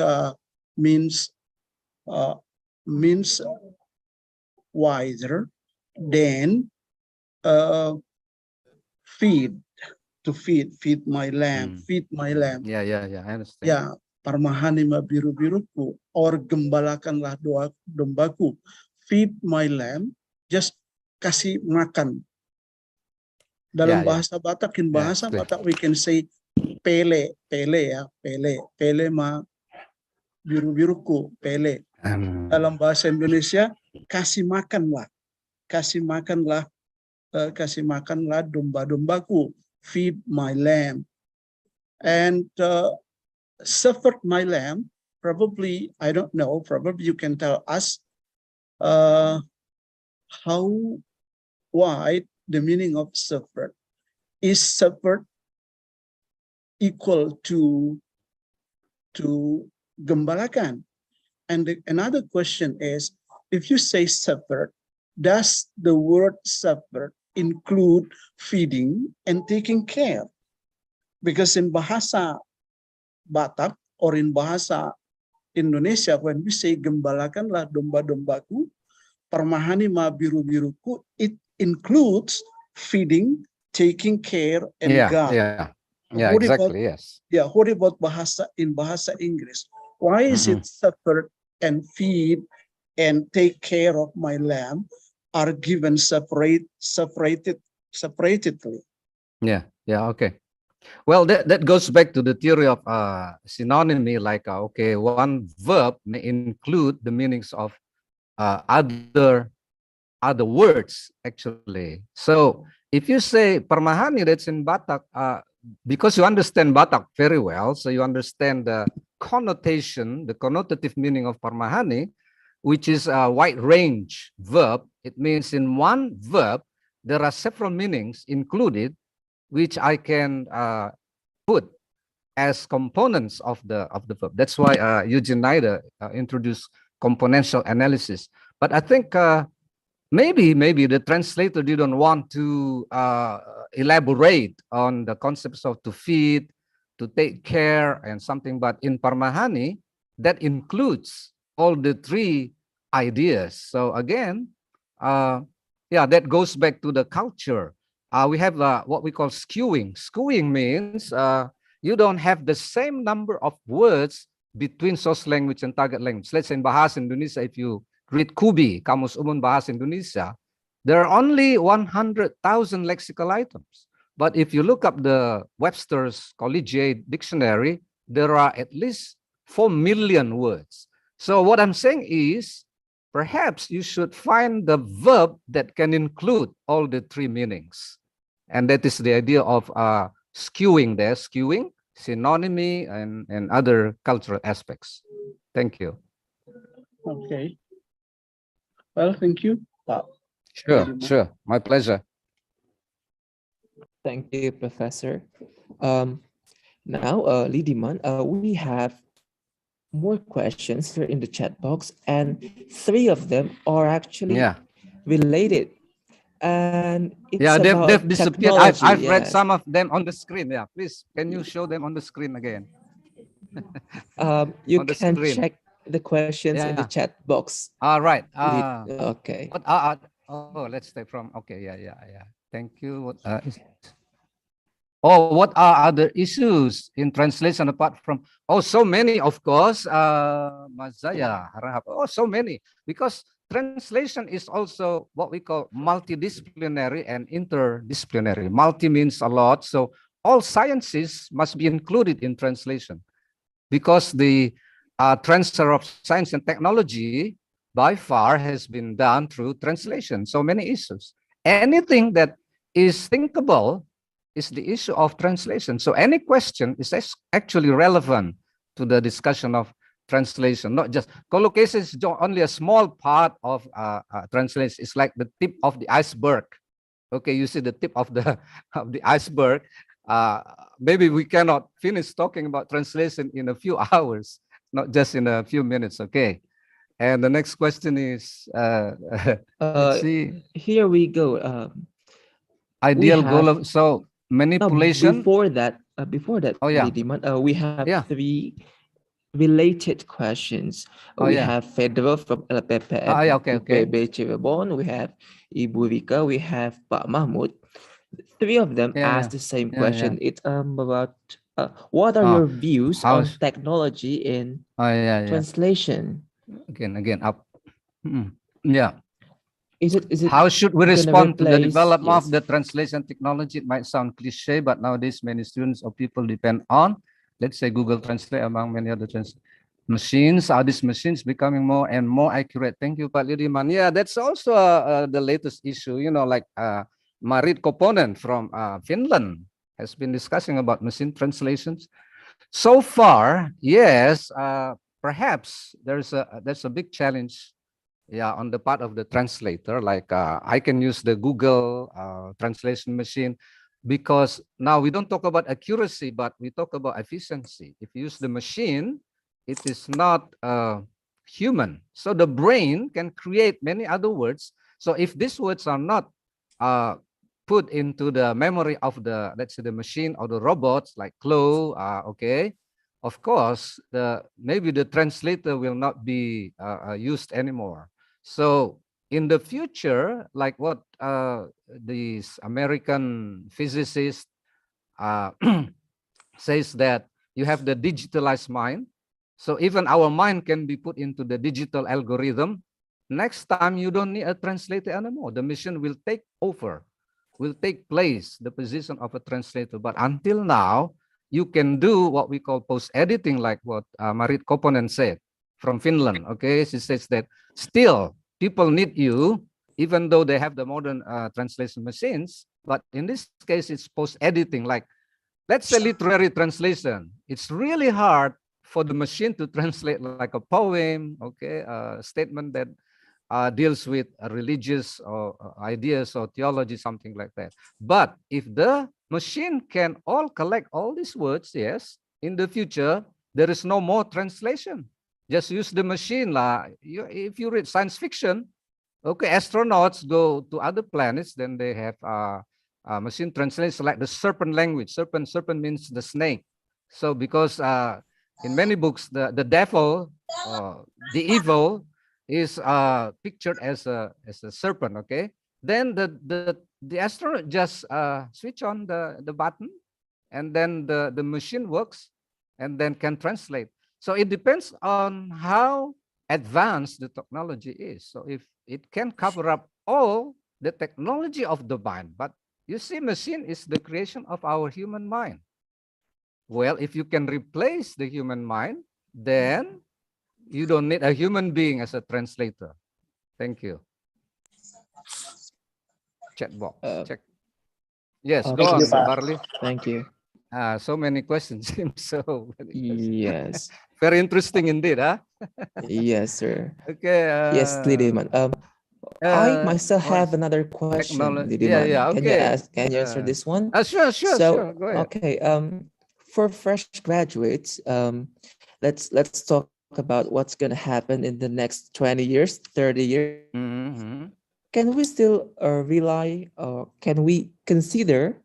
Speaker 6: means wiser than feed, to feed my lamb, feed my lamb.
Speaker 5: Yeah, I understand.
Speaker 6: Ya, parmahani ma biru-biruku, or gembalakanlah dombaku, feed my lamb, just kasih makan. Dalam bahasa Batak, in bahasa Batak, we can say pele ma biru-biruku, pele. Dalam bahasa Indonesia, kasih makanlah domba-dombaku, feed my lamb. And suffered my lamb, probably, I don't know, probably you can tell us how wide the meaning of suffered. Is suffered equal to gembalakan? And another question is, if you say suffered, does the word suffered include feeding and taking care? Because in bahasa Batak or in bahasa Indonesia, when we say gembalakanlah domba-dombaku, parmahani ma biru-biruku, it includes feeding, taking care, and guard.
Speaker 5: Exactly, yes.
Speaker 6: Yeah, what about in bahasa Inggris? Why is it suffered and feed and take care of my lamb are given separatedly?
Speaker 5: Yeah, okay. Well, that goes back to the theory of synonymy, like, okay, one verb may include the meanings of other words, actually. So if you say parmahani, that's in Batak, because you understand Batak very well, so you understand the connotation, the connotative meaning of parmahani, which is a wide range verb. It means in one verb, there are several meanings included, which I can put as components of the verb. That's why Eugene Nida introduced componential analysis. But I think maybe the translator didn't want to elaborate on the concepts of to feed, to take care, and something. But in parmahani, that includes all the three ideas. So again, that goes back to the culture. We have what we call skewing. Skewing means you don't have the same number of words between source language and target language. Let's say in Bahasa Indonesia, if you read Kubi, Kamus Umum Bahasa Indonesia, there are only 100,000 lexical items. But if you look up the Webster's Collegiate Dictionary, there are at least 4 million words. So what I'm saying is, perhaps you should find the verb that can include all the three meanings. And that is the idea of skewing there, skewing, synonymy, and other cultural aspects. Thank you.
Speaker 6: Okay. Well, thank you.
Speaker 5: Sure. My pleasure.
Speaker 4: Thank you, Professor. Now, Lidiman, we have more questions here in the chat box, and 3 of them are actually related. And it's about
Speaker 5: they've disappeared.
Speaker 4: technology.
Speaker 5: I've read some of them on the screen. Yeah, please, can you show them on the screen again?
Speaker 4: You can check the questions in the chat box.
Speaker 5: All right.
Speaker 4: Okay.
Speaker 5: Let's stay from. Okay. Yeah. Thank you. What are other issues in translation apart from? So many, of course. Mazaya, Harahap. So many, because translation is also what we call multidisciplinary and interdisciplinary. Multi means a lot, so all sciences must be included in translation, because the transfer of science and technology by far has been done through translation. So many issues. Anything that is thinkable is the issue of translation. So any question is actually relevant to the discussion of translation, not just collocations. Only a small part of translation. It's like the tip of the iceberg. Okay, you see the tip of the iceberg. Maybe we cannot finish talking about translation in a few hours, not just in a few minutes. Okay. And the next question is, let's see.
Speaker 4: Here we go.
Speaker 5: Ideal goal of, so manipulation.
Speaker 4: Before that, Before that,
Speaker 5: Oh, yeah.
Speaker 4: Lidiman, we have
Speaker 5: Yeah.
Speaker 4: 3 related questions.
Speaker 5: Oh,
Speaker 4: We
Speaker 5: yeah.
Speaker 4: have Federal from LPPM
Speaker 5: Yeah, okay, okay.
Speaker 4: UPB Cirebon. We have Ibu Rika. We have Pak Mahmud. 3 of them
Speaker 5: Yeah,
Speaker 4: ask
Speaker 5: yeah.
Speaker 4: the same
Speaker 5: Yeah,
Speaker 4: question. It's about what are
Speaker 5: Oh,
Speaker 4: your views on
Speaker 5: how's
Speaker 4: technology in
Speaker 5: oh yeah, yeah.
Speaker 4: translation?
Speaker 5: Again up. Yeah.
Speaker 4: Is it
Speaker 5: How should we
Speaker 4: gonna
Speaker 5: respond to the
Speaker 4: replace?
Speaker 5: development of
Speaker 4: Yes.
Speaker 5: the translation technology? It might sound cliche, but nowadays many students or people depend on, let's say, Google Translate among many other machines. Are these machines becoming more and more accurate? Thank you, Pak Lidiman. Yeah, that's also the latest issue. You know, like Marit Koponen from Finland has been discussing about machine translations. So far, yes, perhaps there's a big challenge, yeah, on the part of the translator. Like I can use the Google translation machine, because now we don't talk about accuracy, but we talk about efficiency. If you use the machine, it is not human, so the brain can create many other words. So if these words are not put into the memory of the, let's say, the machine or the robots, like Chloe, okay, of course maybe the translator will not be used anymore. So in the future, like what these American physicist says, that you have the digitalized mind. So even our mind can be put into the digital algorithm. Next time, you don't need a translator anymore. The machine will take over, will take place, the position of a translator. But until now, you can do what we call post-editing, like what Marit Koponen said from Finland. Okay, she says that still people need you, even though they have the modern translation machines. But in this case, it's post-editing. Like, let's say literary translation. It's really hard for the machine to translate like a poem, okay, a statement that deals with religious or ideas or theology, something like that. But if the machine can all collect all these words, yes, in the future, there is no more translation. Just use the machine. If you read science fiction, okay, astronauts go to other planets, then they have machine translation, like the serpent language. Serpent means the snake. So because in many books, the devil, the evil, is pictured as a serpent. Okay, then the astronaut just switch on the button, and then the machine works, and then can translate. So it depends on how advanced the technology is. So if it can cover up all the technology of the mind, but you see, machine is the creation of our human mind. Well, if you can replace the human mind, then you don't need a human being as a translator. Thank you. Chat box. Check. Yes,
Speaker 4: Okay.
Speaker 5: go on,
Speaker 6: Pak.
Speaker 5: Barley.
Speaker 4: Thank you.
Speaker 5: So many questions. So
Speaker 4: Yes.
Speaker 5: very interesting indeed, huh?
Speaker 4: Yes, sir.
Speaker 5: Okay.
Speaker 4: Yes, Lidiman. I myself
Speaker 5: What's
Speaker 4: have another question,
Speaker 5: technology?
Speaker 4: Lidiman.
Speaker 5: Yeah. Okay.
Speaker 4: Can you answer this one?
Speaker 5: Sure.
Speaker 4: So,
Speaker 5: Go ahead.
Speaker 4: okay, for fresh graduates, let's talk about what's going to happen in the next 20 years, 30 years.
Speaker 5: Mm-hmm.
Speaker 4: Can we still rely, or can we consider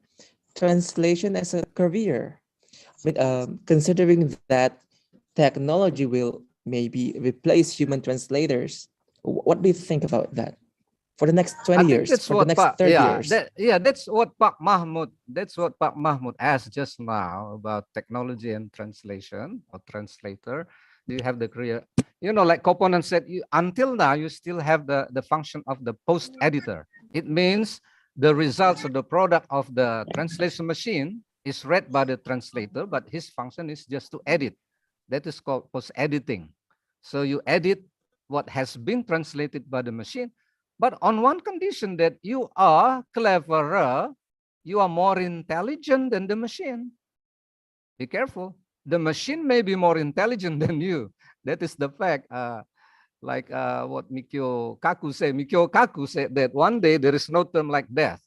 Speaker 4: translation as a career? Considering that technology will maybe replace human translators, what do you think about that? For the next 20
Speaker 5: I think
Speaker 4: years,
Speaker 5: that's
Speaker 4: for the
Speaker 5: what
Speaker 4: next 30 years.
Speaker 5: that's what Pak Mahmud asked just now about technology and translation or translator. Do you have the career? You know, like Koponen said, until now you still have the function of the post editor. It means the results of the product of the translation machine is read by the translator, but his function is just to edit. That is called post editing. So you edit what has been translated by the machine, but on one condition, that you are cleverer, you are more intelligent than the machine. Be careful. The machine may be more intelligent than you. That is the fact. Like what Mikio Kaku said that one day there is no term like death.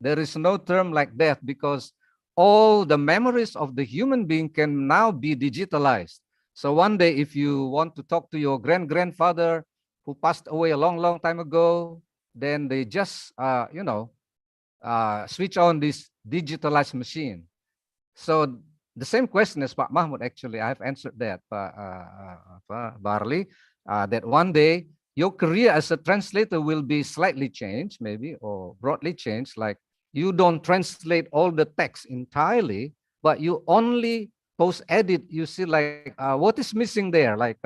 Speaker 5: There is no term like death, because all the memories of the human being can now be digitalized. So one day, if you want to talk to your grandfather who passed away a long time ago, then they just switch on this digitalized machine. So the same question as Pak Mahmud, actually, I've answered that, Pak Barley, that one day your career as a translator will be slightly changed, maybe, or broadly changed, like you don't translate all the text entirely, but you only post-edit, you see like what is missing there, like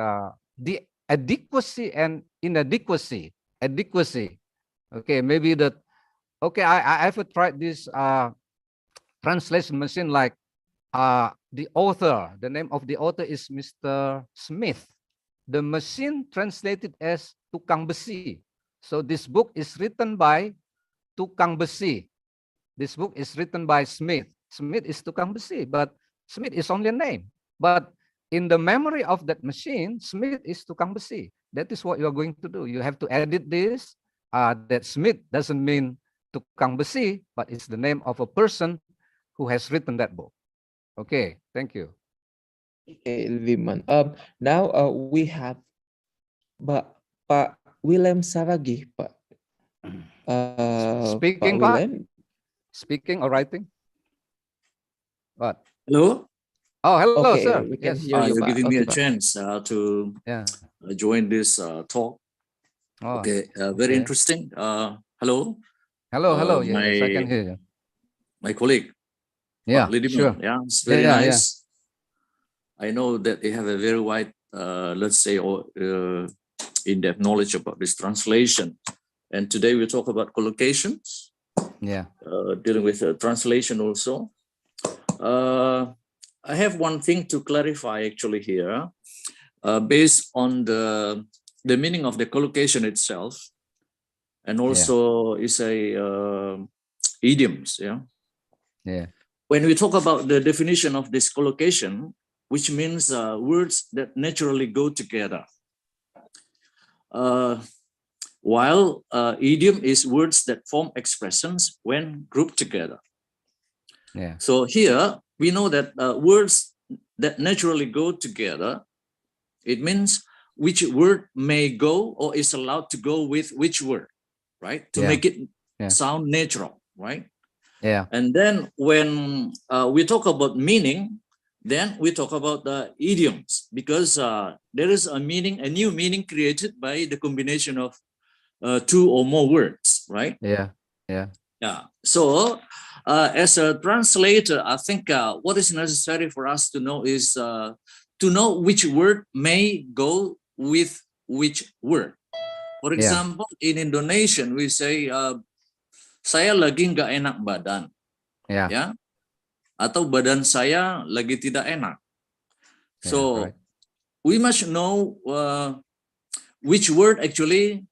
Speaker 5: the adequacy and inadequacy, adequacy. Okay, maybe that, okay, I ever tried this translation machine, like the author, the name of the author is Mr. Smith. The machine translated as Tukang Besi. So this book is written by Tukang Besi. This book is written by Smith. Smith is Tukang Besi, but Smith is only a name. But in the memory of that machine, Smith is Tukang Besi. That is what you are going to do. You have to edit this. That Smith doesn't mean Tukang Besi, but it's the name of a person who has written that book. Okay, thank you.
Speaker 4: Okay, Viman. Now we have Pak Willem Saragih, Pak.
Speaker 5: Speaking,
Speaker 4: Pak
Speaker 5: Pak?
Speaker 4: Willem.
Speaker 5: Speaking or writing? What?
Speaker 7: Hello.
Speaker 5: Oh, hello,
Speaker 4: Okay,
Speaker 5: sir.
Speaker 4: we can
Speaker 5: Yes.
Speaker 4: hear you,
Speaker 7: You're
Speaker 4: Pak.
Speaker 7: giving me
Speaker 4: Okay,
Speaker 7: a
Speaker 4: Pak.
Speaker 7: chance to join this talk.
Speaker 5: Oh,
Speaker 7: Okay, very
Speaker 5: okay.
Speaker 7: interesting. Hello.
Speaker 5: Hello. Yes, I can hear you.
Speaker 7: My colleague.
Speaker 5: Yeah,
Speaker 7: Lidiman.
Speaker 5: sure.
Speaker 7: Yeah, it's very
Speaker 5: Yeah.
Speaker 7: nice. I know that they have a very wide, let's say, in-depth knowledge about this translation. And today we talk about collocations.
Speaker 5: Yeah.
Speaker 7: Dealing with translation also. I have one thing to clarify actually here, based on the meaning of the collocation itself, and also is a idioms.
Speaker 5: Yeah.
Speaker 7: When we talk about the definition of this collocation, which means words that naturally go together, while idiom is words that form expressions when grouped together.
Speaker 5: Yeah.
Speaker 7: So here we know that words that naturally go together, it means which word may go or is allowed to go with which word, right? To make it sound natural, right?
Speaker 5: Yeah.
Speaker 7: And then when we talk about meaning, then we talk about the idioms, because there is a meaning, a new meaning created by the combination of two or more words, right?
Speaker 5: Yeah.
Speaker 7: So as a translator, I think what is necessary for us to know is to know which word may go with which word. For example, in Indonesian, we say, saya lagi nggak enak badan, ya, atau badan saya lagi tidak enak. So we must know which word actually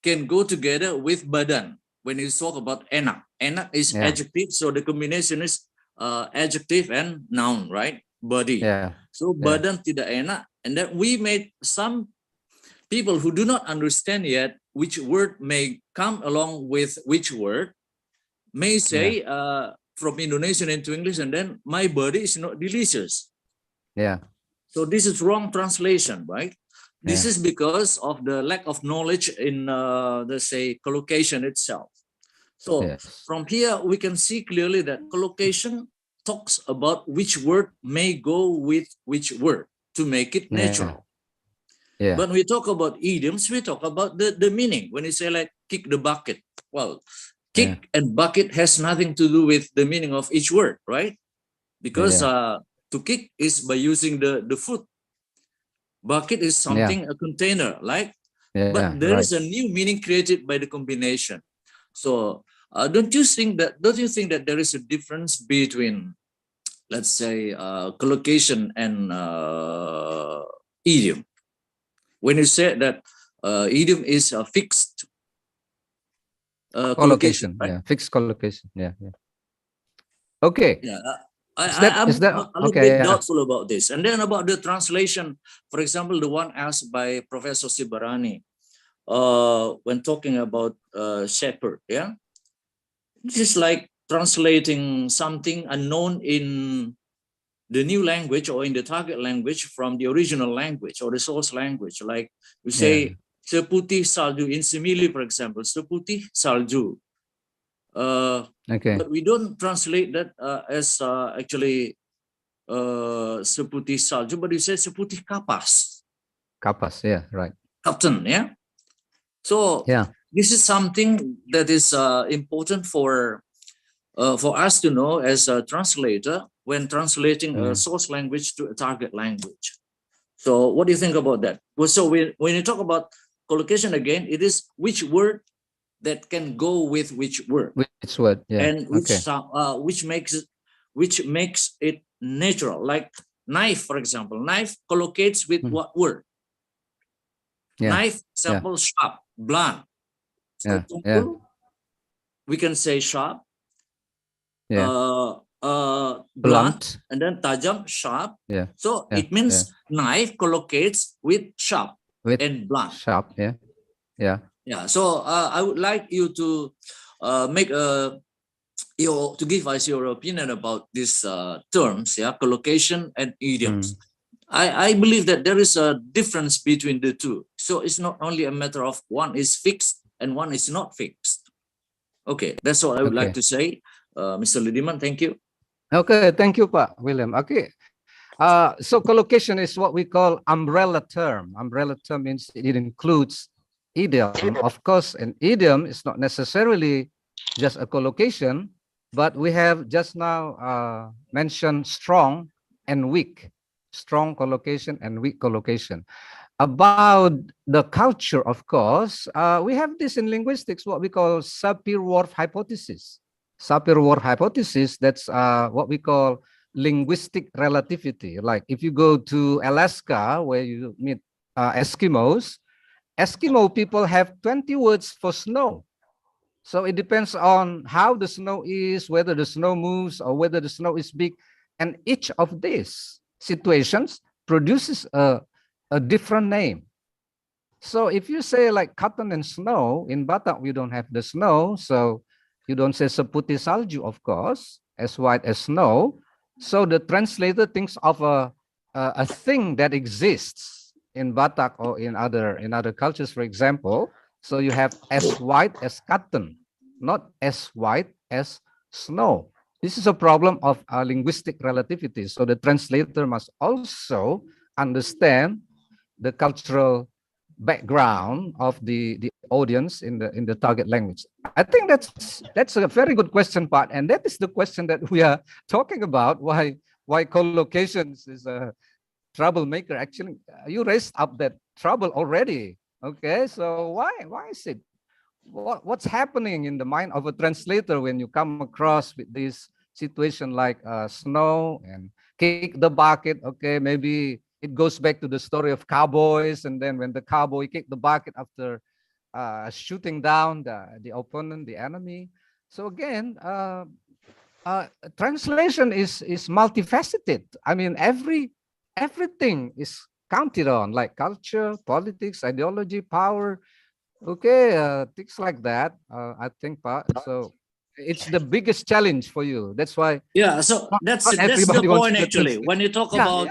Speaker 7: can go together with badan. When you talk about enak, enak is adjective, so the combination is adjective and noun, right? Body. So badan tidak enak, and then we made some people who do not understand yet which word may come along with which word may say from Indonesian into English, and then my body is not delicious. So this is wrong translation, right? This is because of the lack of knowledge in let's say collocation itself. So from here we can see clearly that collocation talks about which word may go with which word to make it natural. But when we talk about idioms, we talk about the meaning. When you say like kick the bucket, well, kick and bucket has nothing to do with the meaning of each word, right? Because to kick is by using the foot. Bucket is something, a container, like, but there is a new meaning created by the combination. So don't you think that there is a difference between, let's say, collocation and idiom? When you say that idiom is a fixed collocation, right?
Speaker 5: Fixed collocation. Okay.
Speaker 7: I'm a little bit doubtful about this. And then about the translation, for example, the one asked by Professor Sibarani when talking about shepherd, this is like translating something unknown in the new language or in the target language from the original language or the source language. Like we say, seputih salju in simile, for example, seputih salju.
Speaker 5: Okay.
Speaker 7: But we don't translate that as actually seputih salju, but you say seputih kapas,
Speaker 5: Kapas. Yeah. Right.
Speaker 7: Captain. Yeah. So
Speaker 5: Yeah.
Speaker 7: this is something that is important for us to know as a translator when translating a source language to a target language. So what do you think about that? Well, so when you talk about collocation again, it is which word that can go with which word,
Speaker 5: Which word? Yeah.
Speaker 7: and which makes it natural. Like knife, for example, knife collocates with what word?
Speaker 5: Yeah.
Speaker 7: Knife, example, sharp, blunt. So
Speaker 5: Yeah. Yeah.
Speaker 7: we can say sharp,
Speaker 5: Yeah.
Speaker 7: blunt, and then tajam, sharp.
Speaker 5: Yeah.
Speaker 7: So
Speaker 5: Yeah.
Speaker 7: it means knife collocates with sharp
Speaker 5: With
Speaker 7: and blunt.
Speaker 5: sharp. Yeah. Yeah.
Speaker 7: Yeah. So I would like you to make to give us your opinion about these terms, yeah, collocation and idioms. I believe that there is a difference between the two. So it's not only a matter of one is fixed and one is not fixed. Okay, that's all I would like to say. Mr. Lidiman, thank you.
Speaker 5: Okay, thank you, Pak William. Okay, so collocation is what we call umbrella term. Umbrella term means it includes idiom. Of course, an idiom is not necessarily just a collocation, but we have just now mentioned strong and weak. Strong collocation and weak collocation. About the culture, of course, we have this in linguistics, what we call Sapir-Whorf hypothesis. Sapir-Whorf hypothesis, that's what we call linguistic relativity. Like if you go to Alaska, where you meet Eskimos, Eskimo people have 20 words for snow. So it depends on how the snow is, whether the snow moves or whether the snow is big. And each of these situations produces a different name. So if you say like cotton and snow, in Batak we don't have the snow, so you don't say seputih salju, of course, as white as snow. So the translator thinks of a thing that exists in Batak or in other cultures, for example. So you have as white as cotton, not as white as snow. This is a problem of linguistic relativity. So the translator must also understand the cultural background of the audience in the target language. I think that's a very good question, Pat, and that is the question that we are talking about. Why collocations is a troublemaker? Actually, you raised up that trouble already. Okay, so why is it? What's happening in the mind of a translator when you come across with this situation like snow and kick the bucket? Okay, maybe it goes back to the story of cowboys, and then when the cowboy kicked the bucket after shooting down the opponent, the enemy. So again, translation is multifaceted. I mean, everything is counted on, like culture, politics, ideology, power. Okay, things like that. I think, so it's the biggest challenge for you. That's why.
Speaker 7: Yeah, so that's the point actually. When you talk about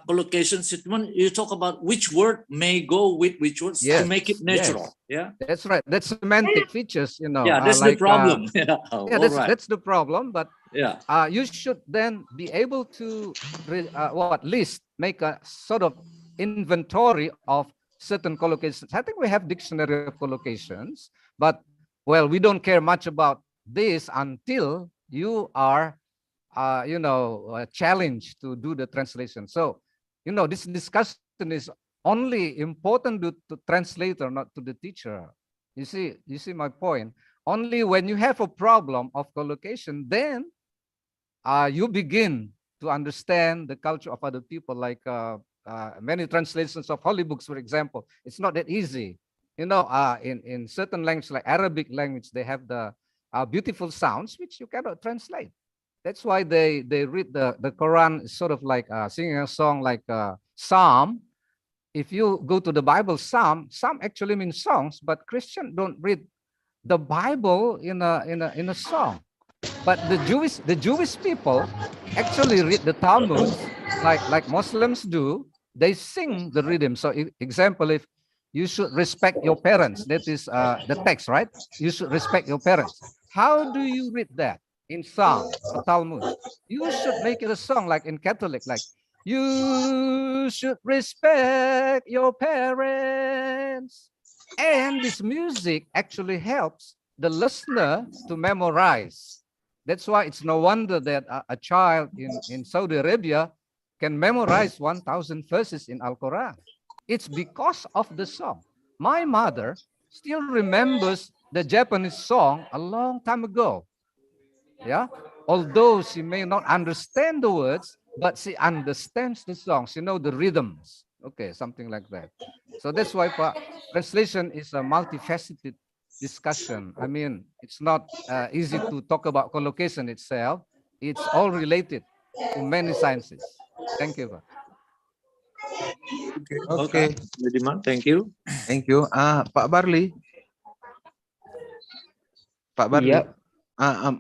Speaker 7: collocation statement, you talk about which word may go with which words to make it natural.
Speaker 5: Yes. Yeah, that's right. That's semantic features, you know.
Speaker 7: Yeah, that's
Speaker 5: like,
Speaker 7: the problem.
Speaker 5: That's the problem. But you should then be able to list, make a sort of inventory of certain collocations. I think we have dictionary of collocations, but well, we don't care much about this until you are challenged to do the translation. So, this discussion is only important to translator, not to the teacher. You see my point. Only when you have a problem of collocation, then you begin to understand the culture of other people. Like many translations of holy books, for example, it's not that easy. In certain languages like Arabic language, they have the beautiful sounds which you cannot translate. That's why they read the Quran sort of like singing a song like Psalm. If you go to the Bible, Psalm actually means songs, but Christians don't read the Bible in a song. But the Jewish people actually read the Talmud like Muslims do. They sing the rhythm. So, example, if you should respect your parents, that is the text, right? You should respect your parents. how do you read that in song or Talmud? You should make it a song like in Catholic, like you should respect your parents. And this music actually helps the listener to memorize. That's why it's no wonder that a child in Saudi Arabia can memorize 1,000 verses in Al-Quran. It's because of the song. My mother still remembers the Japanese song a long time ago. Yeah, although she may not understand the words, but she understands the song. She knows the rhythms. Okay, something like that. So that's why translation is a multifaceted discussion. I mean, it's not easy to talk about collocation itself. It's all related to many sciences. Thank you, Pak.
Speaker 2: Okay,
Speaker 7: Budiman, thank you.
Speaker 2: thank you. Pak Barli, Pak Barli,
Speaker 4: Yep,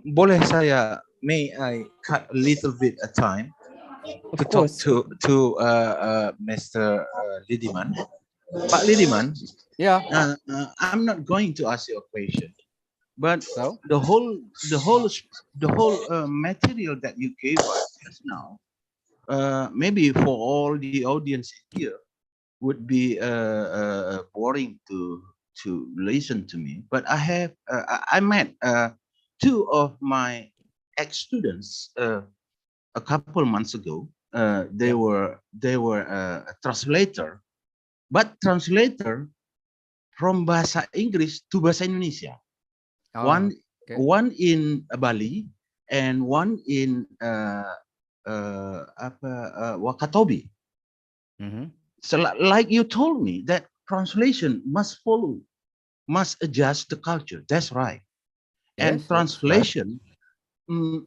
Speaker 2: boleh saya, may I cut a little bit of time to
Speaker 4: of
Speaker 2: talk
Speaker 4: course.
Speaker 2: to Mr. Lidiman. Pak Lidiman,
Speaker 5: Yeah.
Speaker 2: I'm not going to ask you a question, but
Speaker 5: So
Speaker 2: the whole material that you gave us just now, maybe for all the audience here, would be boring to listen to me. But I have I met two of my ex-students a couple months ago. They were a translator, but translator from bahasa Inggris to bahasa Indonesia. One in Bali and one in Wakatobi. So like you told me that translation must adjust the culture. That's right. And
Speaker 5: yes,
Speaker 2: translation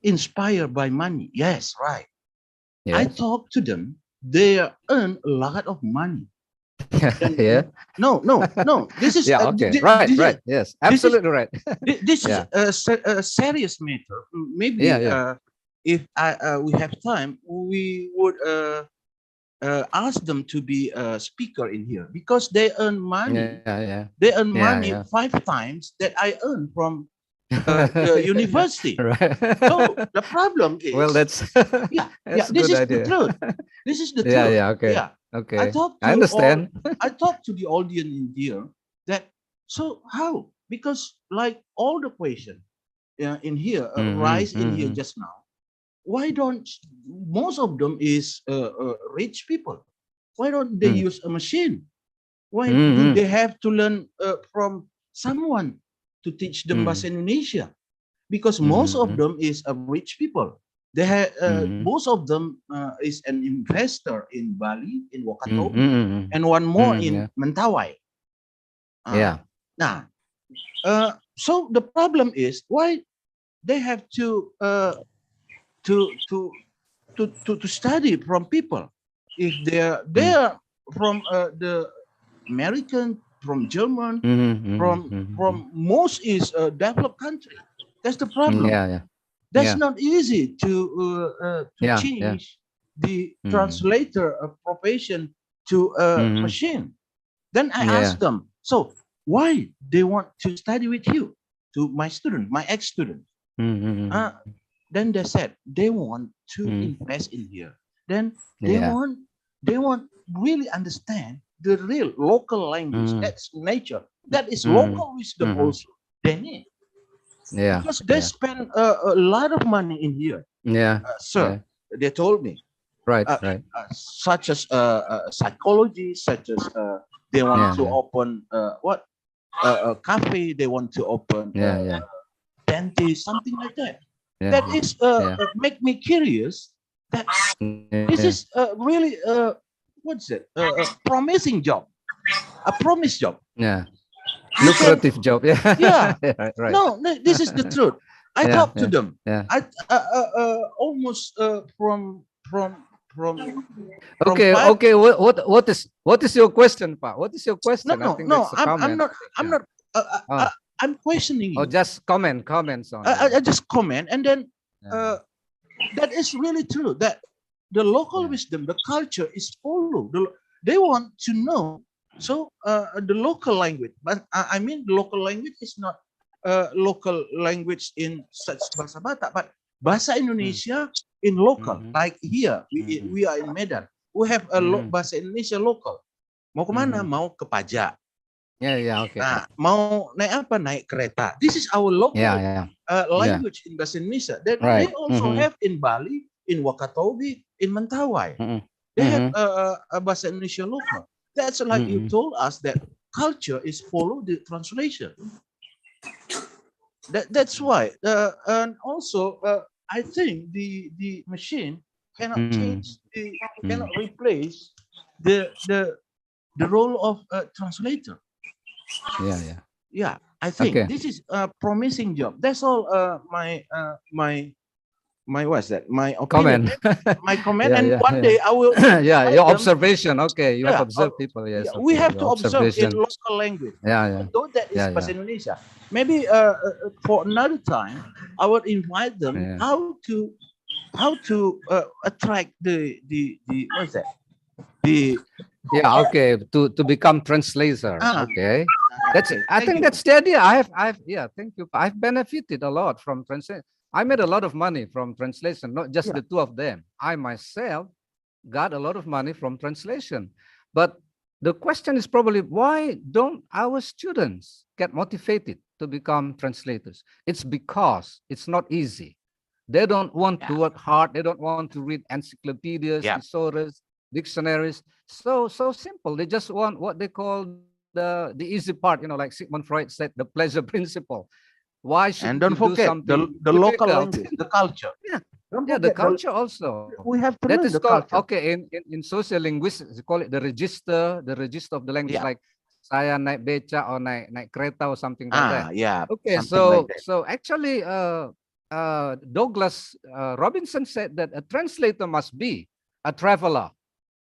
Speaker 2: inspired by money. Yes, right. I
Speaker 5: yes.
Speaker 2: talked to them. They earn a lot of money.
Speaker 5: Yeah.
Speaker 2: No. This is
Speaker 5: Yeah. Okay. Right. Yes. Absolutely right.
Speaker 2: This
Speaker 5: Yeah.
Speaker 2: is a serious matter. Maybe if we have time, we would ask them to be a speaker in here because they earn money.
Speaker 5: Yeah.
Speaker 2: They earn money
Speaker 5: Yeah.
Speaker 2: 5 times that I earn from the university.
Speaker 5: Right.
Speaker 2: So the problem is,
Speaker 5: Well, that's
Speaker 2: this
Speaker 5: a good
Speaker 2: is
Speaker 5: idea.
Speaker 2: the truth. This is the truth.
Speaker 5: Yeah. Okay.
Speaker 2: Yeah.
Speaker 5: Okay.
Speaker 2: I
Speaker 5: understand.
Speaker 2: I talked to the audience in here that, so how? Because like all the question in here, rise in here just now, why don't most of them is rich people? Why don't they use a machine? Why do they have to learn from someone to teach them bahasa Indonesia? Because most of them is rich people. They have most of them is an investor in Bali, in Wakatobi, and one more in Mentawai. Now, so the problem is why they have to study from people. If they're from the American, from German, from most is a developed country. That's the problem. That's not easy to change the translator profession to a machine. Then I asked them, so why they want to study with you? To my student, my ex-student. Then they said they want to invest in here. Then they want really understand the real local language. That's nature. That is local wisdom also. They need. Because they spend a lot of money in here. Sir, they told me.
Speaker 5: Right.
Speaker 2: Such as psychology, such as they want to open a cafe, they want to open dentist, something like that. That is make me curious. That this is really what's it? A promising job, a promise job.
Speaker 5: Lucrative job.
Speaker 2: Yeah.
Speaker 5: Right.
Speaker 2: No, this is the truth. I talked to them. I almost from
Speaker 5: Okay.
Speaker 2: five.
Speaker 5: Okay. What is your question, Pa? What is your question?
Speaker 2: No. I'm not. I'm questioning you.
Speaker 5: Just comments on.
Speaker 2: I just comment, and then that is really true. That the local wisdom, the culture is followed. They want to know. So the local language, but I mean the local language is not local language in such bahasa Batak, but bahasa Indonesia in local. Like here, we are in Medan. We have a bahasa Indonesia local. Mau kemana? Mau ke pajak.
Speaker 5: Yeah, okay.
Speaker 2: Nah, mau naik apa? Naik kereta. This is our local
Speaker 5: Yeah.
Speaker 2: language in bahasa Indonesia. Then
Speaker 5: Right.
Speaker 2: they also have in Bali, in Wakatobi, in Mentawai. They have a bahasa Indonesia local. That's like you told us that culture is follow the translation. That's why. And also, I think the machine cannot change cannot replace the role of a translator. Yeah, I think
Speaker 5: Okay.
Speaker 2: this is a promising job. That's all. My what's that? My opinion.
Speaker 5: Comment.
Speaker 2: My comment.
Speaker 5: Yeah,
Speaker 2: and
Speaker 5: yeah,
Speaker 2: one
Speaker 5: yeah.
Speaker 2: day I will.
Speaker 5: Yeah,
Speaker 2: invite
Speaker 5: your
Speaker 2: them.
Speaker 5: observation. Okay, you have
Speaker 2: Yeah,
Speaker 5: observed people. Yes.
Speaker 2: Yeah, we
Speaker 5: okay,
Speaker 2: have
Speaker 5: your
Speaker 2: to observe in
Speaker 5: observation.
Speaker 2: local language.
Speaker 5: Yeah.
Speaker 2: Though that is
Speaker 5: Yeah.
Speaker 2: bahasa Indonesia. Maybe for another time, I would invite them
Speaker 5: Yeah.
Speaker 2: how to attract the what's that? The
Speaker 5: Yeah, okay, to become translator. Okay. That's
Speaker 2: okay,
Speaker 5: I
Speaker 2: thank
Speaker 5: think
Speaker 2: you.
Speaker 5: that's the idea. Yeah, thank you. I've benefited a lot from translation. I made a lot of money from translation, not just the two of them. I myself got a lot of money from translation. But the question is probably, why don't our students get motivated to become translators? It's because it's not easy. They don't want to work hard. They don't want to read encyclopedias, thesaurus, dictionaries. So simple. They just want what they call the easy part, like Sigmund Freud said, the pleasure principle. Why should
Speaker 2: And don't
Speaker 5: you do
Speaker 2: forget
Speaker 5: something
Speaker 2: the local
Speaker 5: difficult?
Speaker 2: language, the culture. Don't
Speaker 5: Yeah, the
Speaker 2: forget
Speaker 5: culture also.
Speaker 2: we have to
Speaker 5: That
Speaker 2: learn
Speaker 5: is
Speaker 2: the
Speaker 5: called,
Speaker 2: culture.
Speaker 5: okay, in social linguistics, they call it the register of the language,
Speaker 2: Yeah.
Speaker 5: like saya naik beca or naik kereta or something like that.
Speaker 2: Yeah.
Speaker 5: Okay,
Speaker 2: something like that.
Speaker 5: so actually, Douglas Robinson said that a translator must be a traveler.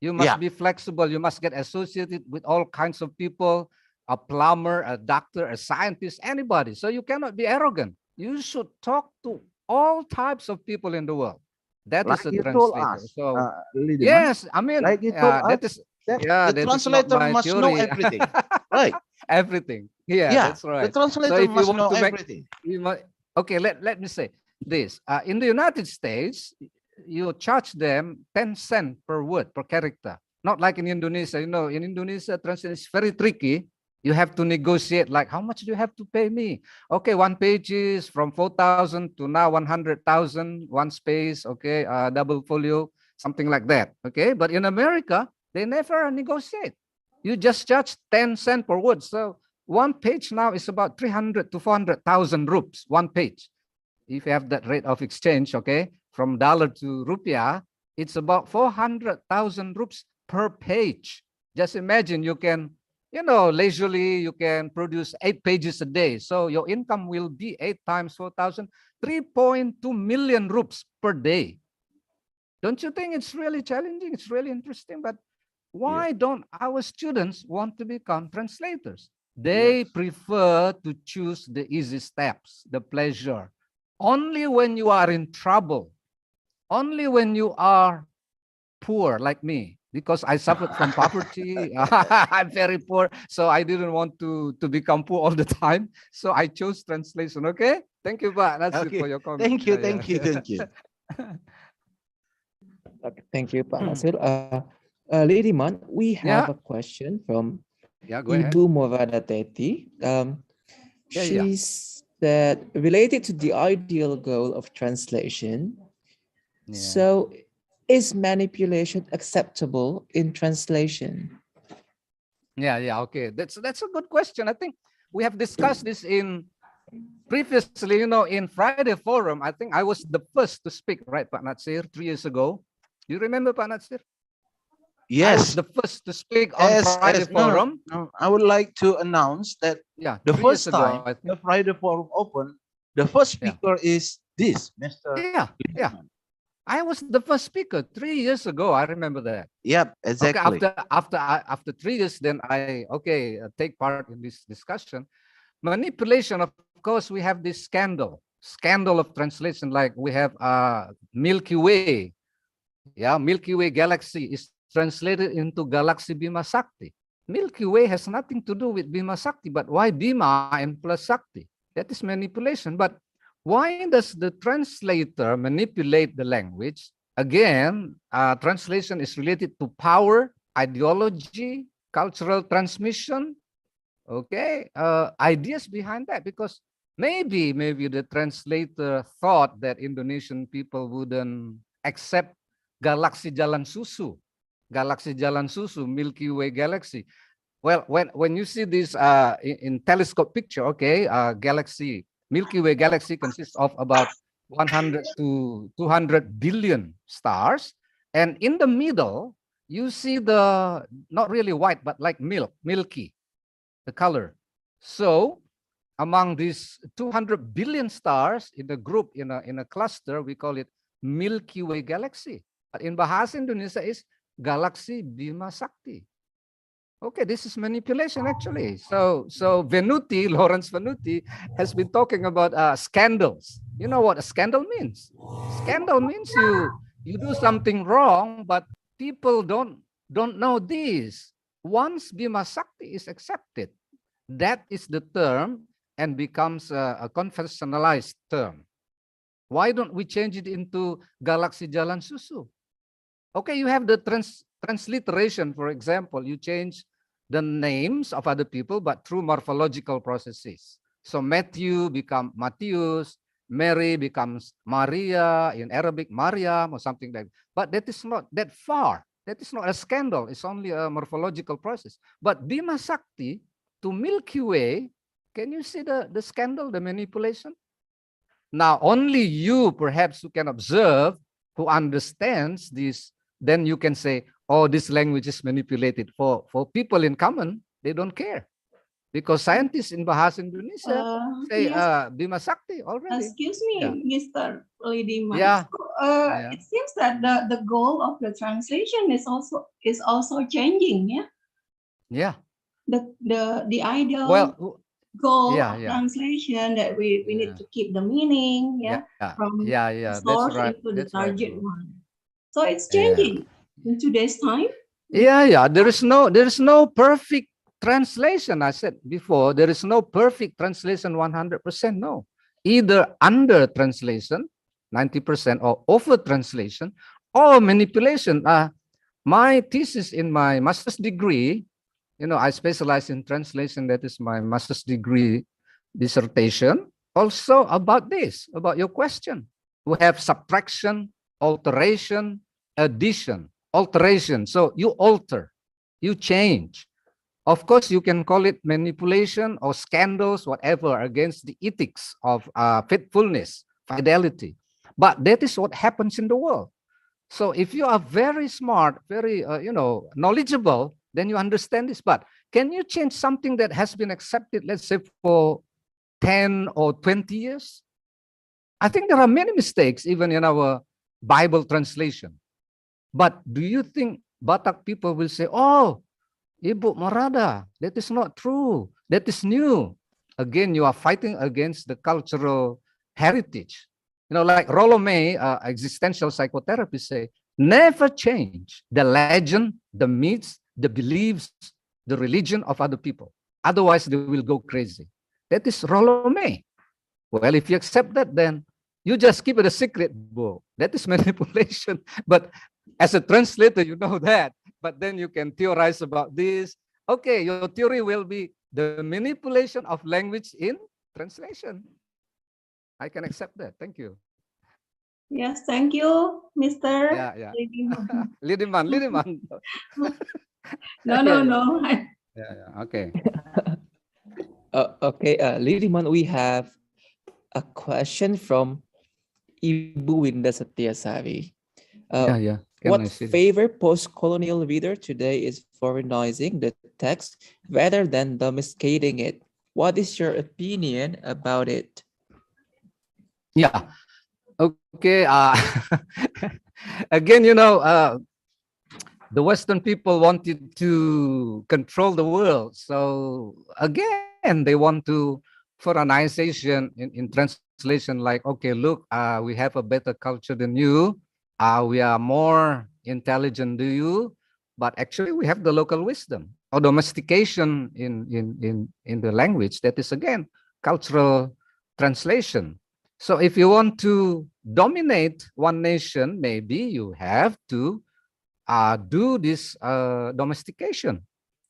Speaker 5: You must be flexible. You must get associated with all kinds of people, a plumber, a doctor, a scientist, anybody. So you cannot be arrogant. You should talk to all types of people in the world. That
Speaker 2: Like
Speaker 5: is a
Speaker 2: you told
Speaker 5: translator.
Speaker 2: us,
Speaker 5: So
Speaker 2: Lidiman,
Speaker 5: yes, I mean,
Speaker 2: like you told
Speaker 5: that
Speaker 2: us
Speaker 5: is
Speaker 2: that
Speaker 5: yeah,
Speaker 2: the
Speaker 5: that is not
Speaker 2: translator
Speaker 5: my
Speaker 2: must
Speaker 5: theory.
Speaker 2: know everything, right?
Speaker 5: Everything. Yeah,
Speaker 2: Yeah,
Speaker 5: that's right.
Speaker 2: the translator
Speaker 5: So if you
Speaker 2: must
Speaker 5: want
Speaker 2: know
Speaker 5: to make,
Speaker 2: everything.
Speaker 5: okay, let me say this. In the United States, you charge them 10 cents per word, per character. Not like in Indonesia. In Indonesia, translation is very tricky. You have to negotiate, like, how much do you have to pay me? Okay, one page is from 4,000 to now 100,000, one space, okay, double folio, something like that, okay? But in America, they never negotiate. You just charge 10 cents per word. So one page now is about 300 to 400,000 rupees, one page. If you have that rate of exchange, okay, from dollar to rupiah, it's about 400,000 rupees per page. Just imagine you can, leisurely, you can produce 8 pages a day. So your income will be 8 times 4,000, 3.2 million rupees per day. Don't you think it's really challenging? It's really interesting. But why don't our students want to become translators? They prefer to choose the easy steps, the pleasure. Only when you are in trouble, only when you are poor like me, because I suffered from poverty. I'm very poor, so I didn't want to become poor all the time. So I chose translation. Okay, thank you, Pak. That's it for your comment.
Speaker 2: Thank you.
Speaker 4: Okay, thank you, Pak Nasir. Lady Man, we have a question from
Speaker 5: go ahead.
Speaker 4: Ibu Morada Teti. She said, related to the ideal goal of translation, so is manipulation acceptable in translation?
Speaker 5: Okay. That's a good question. I think we have discussed this in previously, in Friday Forum. I think I was the first to speak, right, Pak Natsir, 3 years ago. You remember, Pak Natsir? I was
Speaker 2: Yes.
Speaker 5: the first to speak on Friday Forum.
Speaker 2: No, I would like to announce that the
Speaker 5: 3
Speaker 2: first
Speaker 5: years ago,
Speaker 2: time the Friday Forum opened, the first speaker is this, Mr.
Speaker 5: Yeah. I was the first speaker 3 years ago. I remember that.
Speaker 2: Yep, exactly.
Speaker 5: Okay, after 3 years, then I take part in this discussion. Manipulation, of course, we have this scandal of translation. Like we have Milky Way. Yeah, Milky Way galaxy is translated into Galaxy Bima Sakti. Milky Way has nothing to do with Bima Sakti, but why Bima and plus Sakti? That is manipulation. But why does the translator manipulate the language? Again, translation is related to power, ideology, cultural transmission, okay, ideas behind that, because maybe the translator thought that Indonesian people wouldn't accept galaksi jalan susu, Milky Way galaxy. Well, when you see this in telescope picture, okay, galaxy, Milky Way galaxy consists of about 100 to 200 billion stars, and in the middle you see the not really white but like milky, the color. So among these 200 billion stars in the group, in a cluster, we call it Milky Way galaxy. But in bahasa Indonesia is galaksi Bima Sakti. Okay, this is manipulation actually. So Venuti, Lawrence Venuti, has been talking about scandals. You know what a scandal means? Scandal means you do something wrong, but people don't know this. Once Bima Sakti is accepted, that is the term and becomes a confessionalized term. Why don't we change it into Galaksi Jalan Susu? Okay, you have the transliteration, for example, you change the names of other people, but through morphological processes. So Matthew becomes Matthias, Mary becomes Maria, in Arabic, Mariam, or something like that. But that is not that far. That is not a scandal. It's only a morphological process. But Bima Sakti to Milky Way, can you see the scandal, the manipulation? Now, only you perhaps who can observe, who understands this, then you can say, oh, this language is manipulated. For people in common, they don't care. Because scientists in Bahasa Indonesia say,
Speaker 8: yes.
Speaker 5: Bima Sakti already.
Speaker 8: Excuse me, Mr. Lidiman.
Speaker 5: Yeah.
Speaker 8: So, it seems that the goal of the translation is also changing, yeah?
Speaker 5: Yeah.
Speaker 8: The ideal goal of translation that we need to keep the meaning, from the source into the target one. So it's changing in today's time.
Speaker 5: Yeah. There is no perfect translation. I said before, there is no perfect translation 100%. No, either under translation 90% or over translation or manipulation. My thesis in my master's degree, I specialize in translation. That is my master's degree dissertation. Also about this, about your question. We have subtraction, alteration, addition, alteration. So you alter, you change. Of course, you can call it manipulation or scandals, whatever, against the ethics of faithfulness, fidelity. But that is what happens in the world. So if you are very smart, very knowledgeable, then you understand this. But can you change something that has been accepted, let's say, for 10 or 20 years? I think there are many mistakes even in our Bible translation. But do you think Batak people will say, oh, Ibu Marada, that is not true. That is new. Again, you are fighting against the cultural heritage. Like Rollo May, existential psychotherapy, say, never change the legend, the myths, the beliefs, the religion of other people. Otherwise, they will go crazy. That is Rollo May. Well, if you accept that, then you just keep it a secret, bro. That is manipulation. But as a translator, you know that. But then you can theorize about this. Okay, your theory will be the manipulation of language in translation. I can accept that. Thank you.
Speaker 8: Yes, thank you, Mr.
Speaker 5: Lidiman.
Speaker 8: No.
Speaker 5: Okay.
Speaker 4: Okay, Lidiman, we have a question from Ibu Winda Setiasari. What favorite post-colonial reader today is foreignizing the text rather than domesticating it? What is your opinion about it?
Speaker 5: Yeah. Okay. Again, the Western people wanted to control the world. So again, they want to foreignization in translation, like, okay, look, we have a better culture than you. We are more intelligent than you, but actually we have the local wisdom or domestication in the language. That is again cultural translation. So if you want to dominate one nation, maybe you have to do this domestication,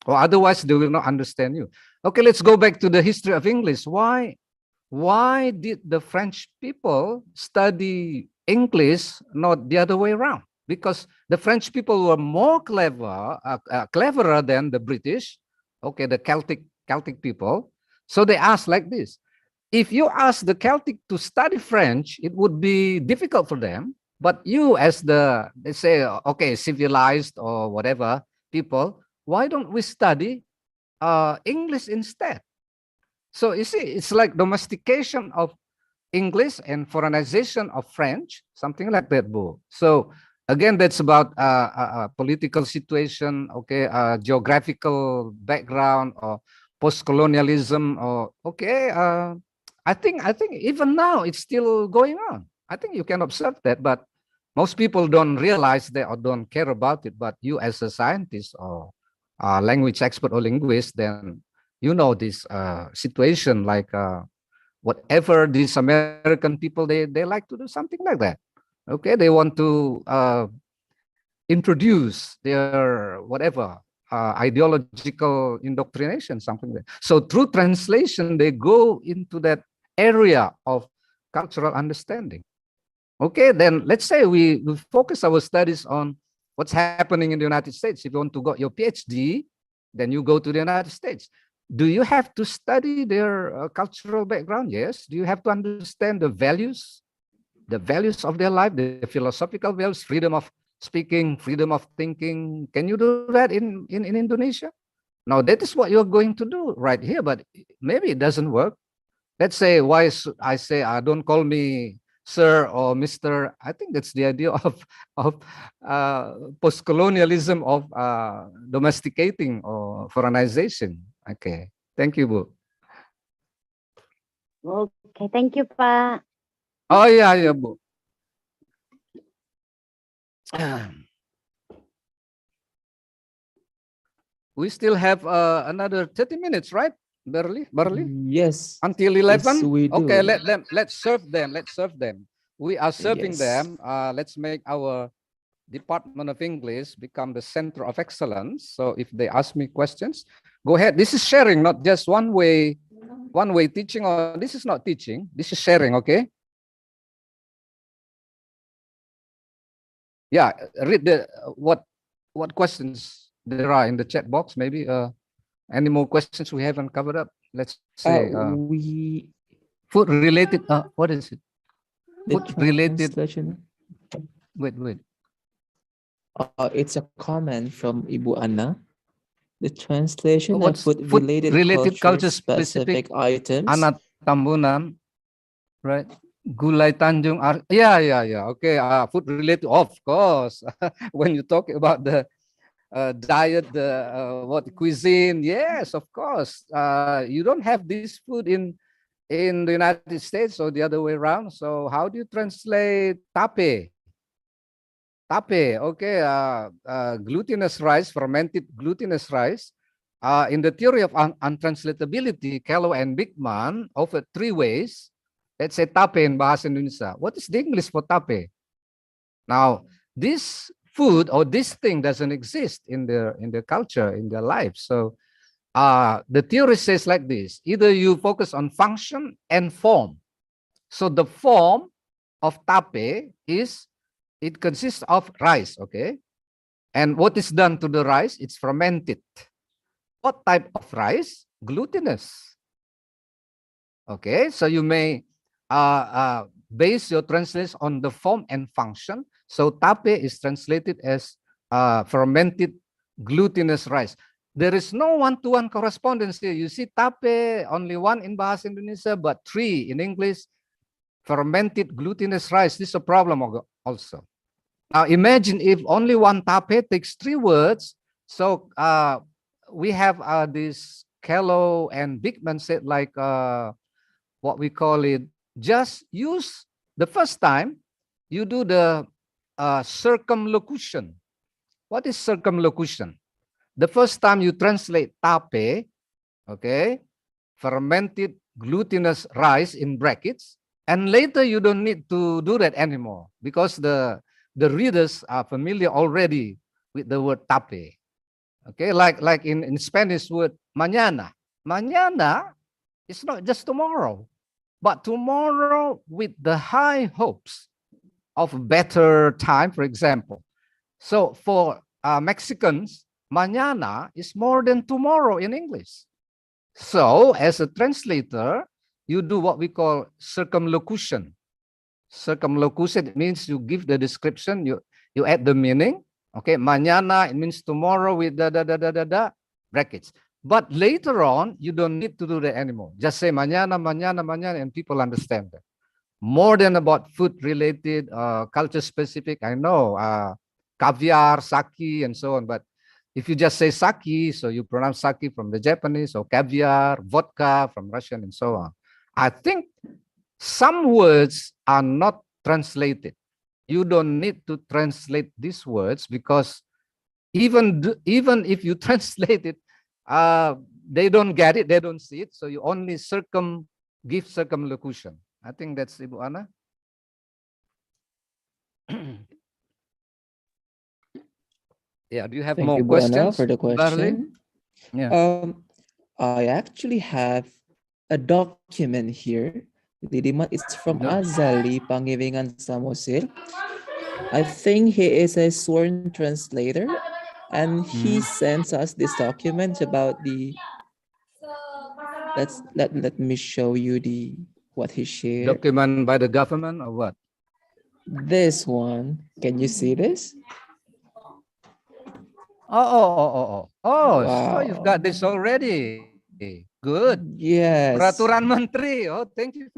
Speaker 5: or otherwise they will not understand you. Okay, let's go back to the history of English. Why did the French people study English, not the other way around? Because the French people were more cleverer than the British, okay, the Celtic people. So they asked like this: if you ask the Celtic to study French, it would be difficult for them. But you, as the, let's say, okay, civilized or whatever people, why don't we study English instead? So you see, it's like domestication of English and foreignization of French, something like that, Bo. So again, that's about political situation, okay, geographical background, or post-colonialism, or okay. I think even now it's still going on. I think you can observe that, but most people don't realize that or don't care about it. But you, as a scientist or language expert or linguist, then you know this situation, like whatever these American people, they like to do something like that. Okay, they want to introduce their whatever ideological indoctrination, something like that. So through translation, they go into that area of cultural understanding. Okay, then let's say we focus our studies on what's happening in the United States. If you want to go your PhD, then you go to the United States. Do you have to study their cultural background? Yes. Do you have to understand the values of their life, the philosophical values, freedom of speaking, freedom of thinking? Can you do that in Indonesia? Now, that is what you're going to do right here, but maybe it doesn't work. Let's say, why I say, don't call me sir or Mr. I think that's the idea of post-colonialism, of domesticating or foreignization. Okay, thank you, Bu.
Speaker 9: Okay, thank you, Pak.
Speaker 5: Oh yeah, Bu. We still have another 30 minutes, right? Barely?
Speaker 4: Yes.
Speaker 5: Until 11?
Speaker 4: Yes, we do.
Speaker 5: Okay, let's serve them. We are serving
Speaker 4: Yes.
Speaker 5: them. Let's make our Department of English become the center of excellence. So if they ask me questions, go ahead. This is sharing, not just one way teaching, or this is not teaching. This is sharing, okay? Yeah, read the what questions there are in the chat box. Maybe any more questions we haven't covered up? Let's say food related. What is it? Food related. Wait.
Speaker 4: It's a comment from Ibu Anna. The translation of
Speaker 5: What's
Speaker 4: food-related culture-specific items.
Speaker 5: Anak Tambunan, right? Gulai Tanjung. Yeah. Okay. Food related, of course. When you talk about the diet, the cuisine, yes, of course. You don't have this food in the United States or the other way around. So how do you translate tape? Tape, okay, glutinous rice, fermented glutinous rice. In the theory of untranslatability, Callow and Bigman offered 3 ways. Let's say tape in bahasa Indonesia. What is the English for tape? Now, this food or this thing doesn't exist in their culture, in their life. So the theory says like this: either you focus on function and form. So the form of tape is, it consists of rice, okay? And what is done to the rice? It's fermented. What type of rice? Glutinous. Okay, so you may base your translation on the form and function. So tape is translated as fermented glutinous rice. There is no one-to-one correspondence here. You see tape, only 1 in Bahasa Indonesia, but 3 in English. Fermented glutinous rice, this is a problem also. Now imagine if only one tape takes 3 words. So we have this Callow and Bigman said, like what we call it, just use the first time you do the circumlocution. What is circumlocution? The first time you translate tape, okay, fermented glutinous rice in brackets, and later you don't need to do that anymore because the readers are familiar already with the word tape. Okay, like in Spanish word mañana. Mañana is not just tomorrow, but tomorrow with the high hopes of better time, for example. So for Mexicans, mañana is more than tomorrow in English. So as a translator, you do what we call circumlocution. Circumlocution means you give the description, you add the meaning. Okay, mañana, it means tomorrow with brackets. But later on, you don't need to do that anymore. Just say mañana, mañana, mañana, and people understand that. More than about food related, culture specific, I know, caviar, sake, and so on. But if you just say sake, so you pronounce sake from the Japanese, or caviar, vodka from Russian, and so on. I think some words are not translated. You don't need to translate these words because even if you translate it, they don't get it, they don't see it. So you only give circumlocution. I think that's Ibu Ana. Yeah, do you have
Speaker 4: Thank
Speaker 5: more
Speaker 4: you, Bu Ana,
Speaker 5: questions,
Speaker 4: for the
Speaker 5: Barley?
Speaker 4: question.
Speaker 5: Yeah.
Speaker 4: I actually have a document here. Lidimat, it's from Azali Pangivingan Samosir. I think he is a sworn translator, and he sends us this document about the. Let me show you what he shared.
Speaker 5: Document by the government or what?
Speaker 4: This one. Can you see this?
Speaker 5: Oh,
Speaker 4: Wow.
Speaker 5: So you've got this already. Good.
Speaker 4: Yes.
Speaker 5: Peraturan Menteri. Oh, thank you.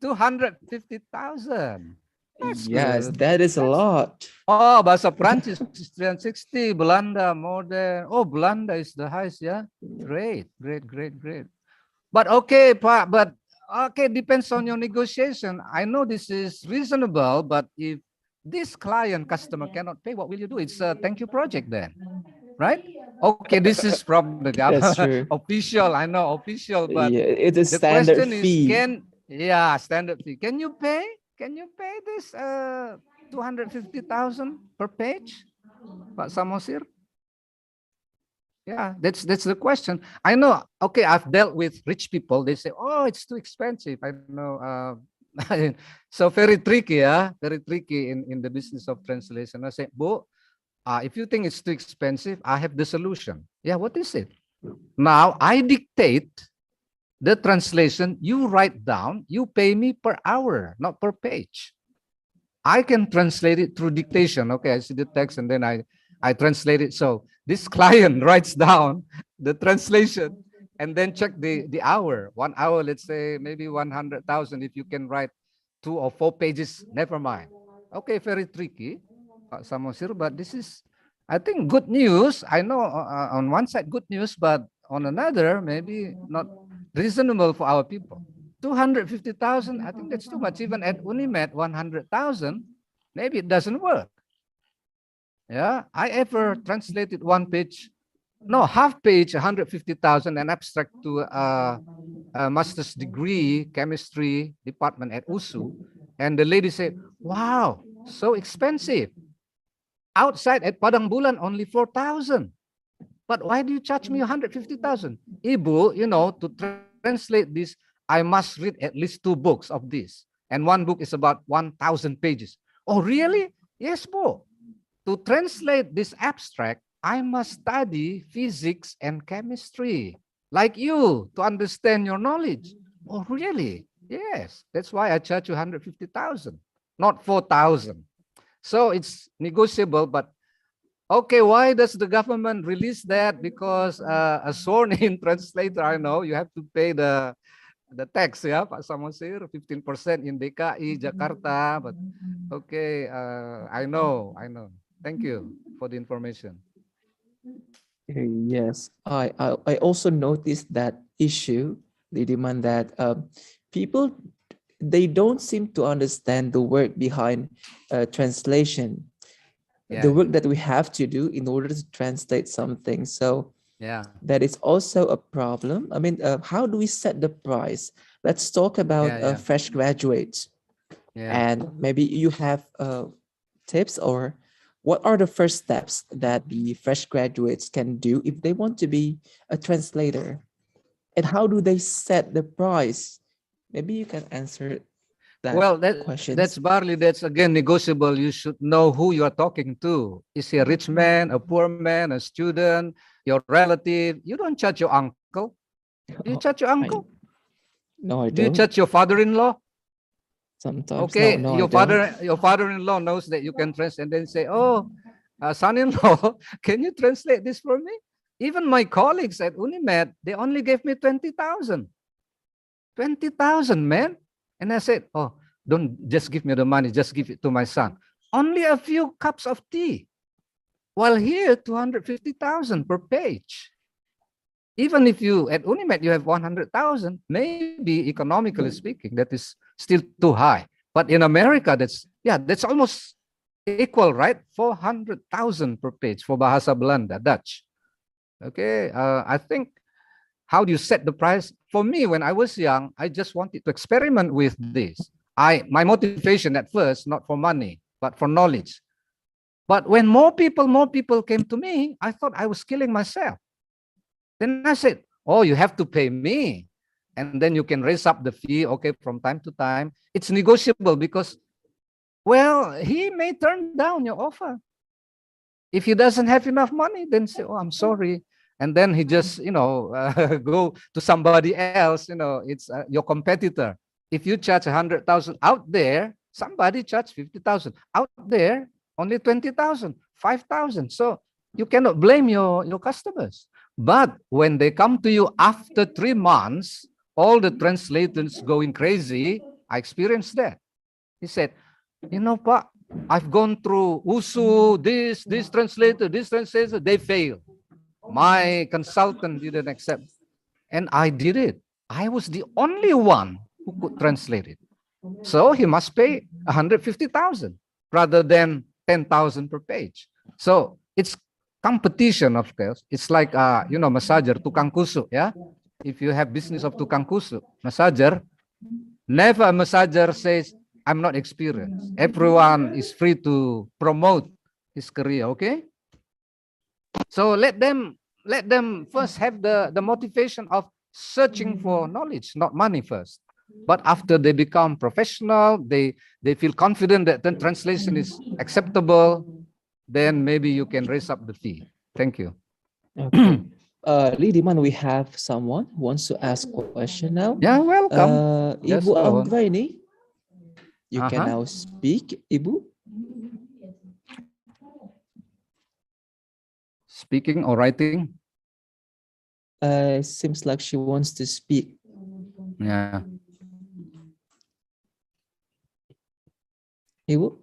Speaker 5: 250,000.
Speaker 4: Yes,
Speaker 5: good.
Speaker 4: that is a lot.
Speaker 5: Oh, bahasa Prancis 360, Belanda more than. Oh, Belanda is the highest, yeah. Great. But okay, Pak, but okay, depends on your negotiation. I know this is reasonable, but if this customer cannot pay, what will you do? It's a thank you project then, right? Okay, this is from the government.
Speaker 4: That's true.
Speaker 5: Official, I know, official, but
Speaker 4: yeah, it's a
Speaker 5: the
Speaker 4: standard
Speaker 5: question
Speaker 4: fee.
Speaker 5: is, standard fee. Can you pay? Can you pay this 250,000 per page, Pak Samosir? Yeah, that's the question. I know. Okay, I've dealt with rich people. They say, "Oh, it's too expensive." I know. So very tricky, very tricky in the business of translation. I say, "Bu, if you think it's too expensive, I have the solution." Yeah, what is it? Now I dictate the translation. You write down. You pay me per hour, not per page. I can translate it through dictation. Okay, I see the text and then I translate it. So this client writes down the translation and then check the hour. 1 hour, let's say maybe 100,000. If you can write 2 or 4 pages, never mind. Okay, very tricky, Pak Samosir, but this is, I think, good news. I know on one side good news, but on another maybe not reasonable for our people. 250,000, I think that's too much. Even at Unimed, 100,000, maybe it doesn't work. Yeah, I ever translated half page, 150,000, an abstract to a master's degree chemistry department at USU, and the lady said, "Wow, so expensive. Outside at Padang Bulan only 4,000. But why do you charge me 150,000? Ibu, to translate this, I must read at least 2 books of this. And one book is about 1,000 pages. Oh, really? Yes, Bu. To translate this abstract, I must study physics and chemistry, like you, to understand your knowledge. Oh, really? Yes. That's why I charge you 150,000, not 4,000. So it's negotiable, but okay, why does the government release that? Because a sworn-in translator, I know, you have to pay the tax, yeah, Pak Samosir, 15% in DKI, Jakarta. But okay, I know. Thank you for the information.
Speaker 4: Yes, I also noticed that issue, the demand that people, they don't seem to understand the work behind translation. The work that we have to do in order to translate something. So
Speaker 5: Yeah.
Speaker 4: That is also a problem. I mean, how do we set the price? Let's talk about fresh graduates.
Speaker 5: Yeah.
Speaker 4: And maybe you have tips, or what are the first steps that the fresh graduates can do if they want to be a translator? And how do they set the price? Maybe you can answer that
Speaker 5: that's barley. That's again negotiable. You should know who you are talking to. Is he a rich man, a poor man, a student, your relative? You don't judge your uncle. Do you judge your uncle?
Speaker 4: No, I don't.
Speaker 5: Do you judge your father-in-law?
Speaker 4: Sometimes.
Speaker 5: Okay,
Speaker 4: no,
Speaker 5: your father-in-law knows that you can translate, and then say, "Oh, son-in-law, can you translate this for me?" Even my colleagues at Unimed, they only gave me 20,000. 20,000, man. And I said, "Oh, don't just give me the money, just give it to my son. Only a few cups of tea." While here, 250,000 per page. Even if you at Unimed you have 100,000, maybe economically speaking, that is still too high. But in America, that's almost equal, right? 400,000 per page for Bahasa Belanda, Dutch. Okay, I think, how do you set the price? For me, when I was young, I just wanted to experiment with this. My motivation at first, not for money, but for knowledge. But when more people came to me, I thought I was killing myself. Then I said, "Oh, you have to pay me. And then you can raise up the fee, okay, from time to time." It's negotiable because, well, he may turn down your offer. If he doesn't have enough money, then say, "Oh, I'm sorry." And then he just, go to somebody else, it's your competitor. If you charge 100,000 out there, somebody charge 50,000. Out there, only 20,000, 5,000. So you cannot blame your customers. But when they come to you after 3 months, all the translators going crazy, I experienced that. He said, "Pak, I've gone through USU, this translator, they fail. My consultant didn't accept." And I did it. I was the only one who could translate it. So he must pay 150,000 rather than 10,000 per page. So it's competition, of course. It's like, massager, tukang kusuk, yeah? If you have business of tukang kusuk, massager, never a massager says, "I'm not experienced." Everyone is free to promote his career, okay? So let them first have the motivation of searching for knowledge, not money first. But after they become professional, they feel confident that the translation is acceptable, then maybe you can raise up the fee. Thank you.
Speaker 4: Okay. Lidiman, we have someone who wants to ask a question now.
Speaker 5: Yeah, welcome.
Speaker 4: Ibu Anggraini, you can now speak, Ibu.
Speaker 5: Speaking or writing?
Speaker 4: Seems like she wants to speak.
Speaker 5: Yeah.
Speaker 4: Ibu?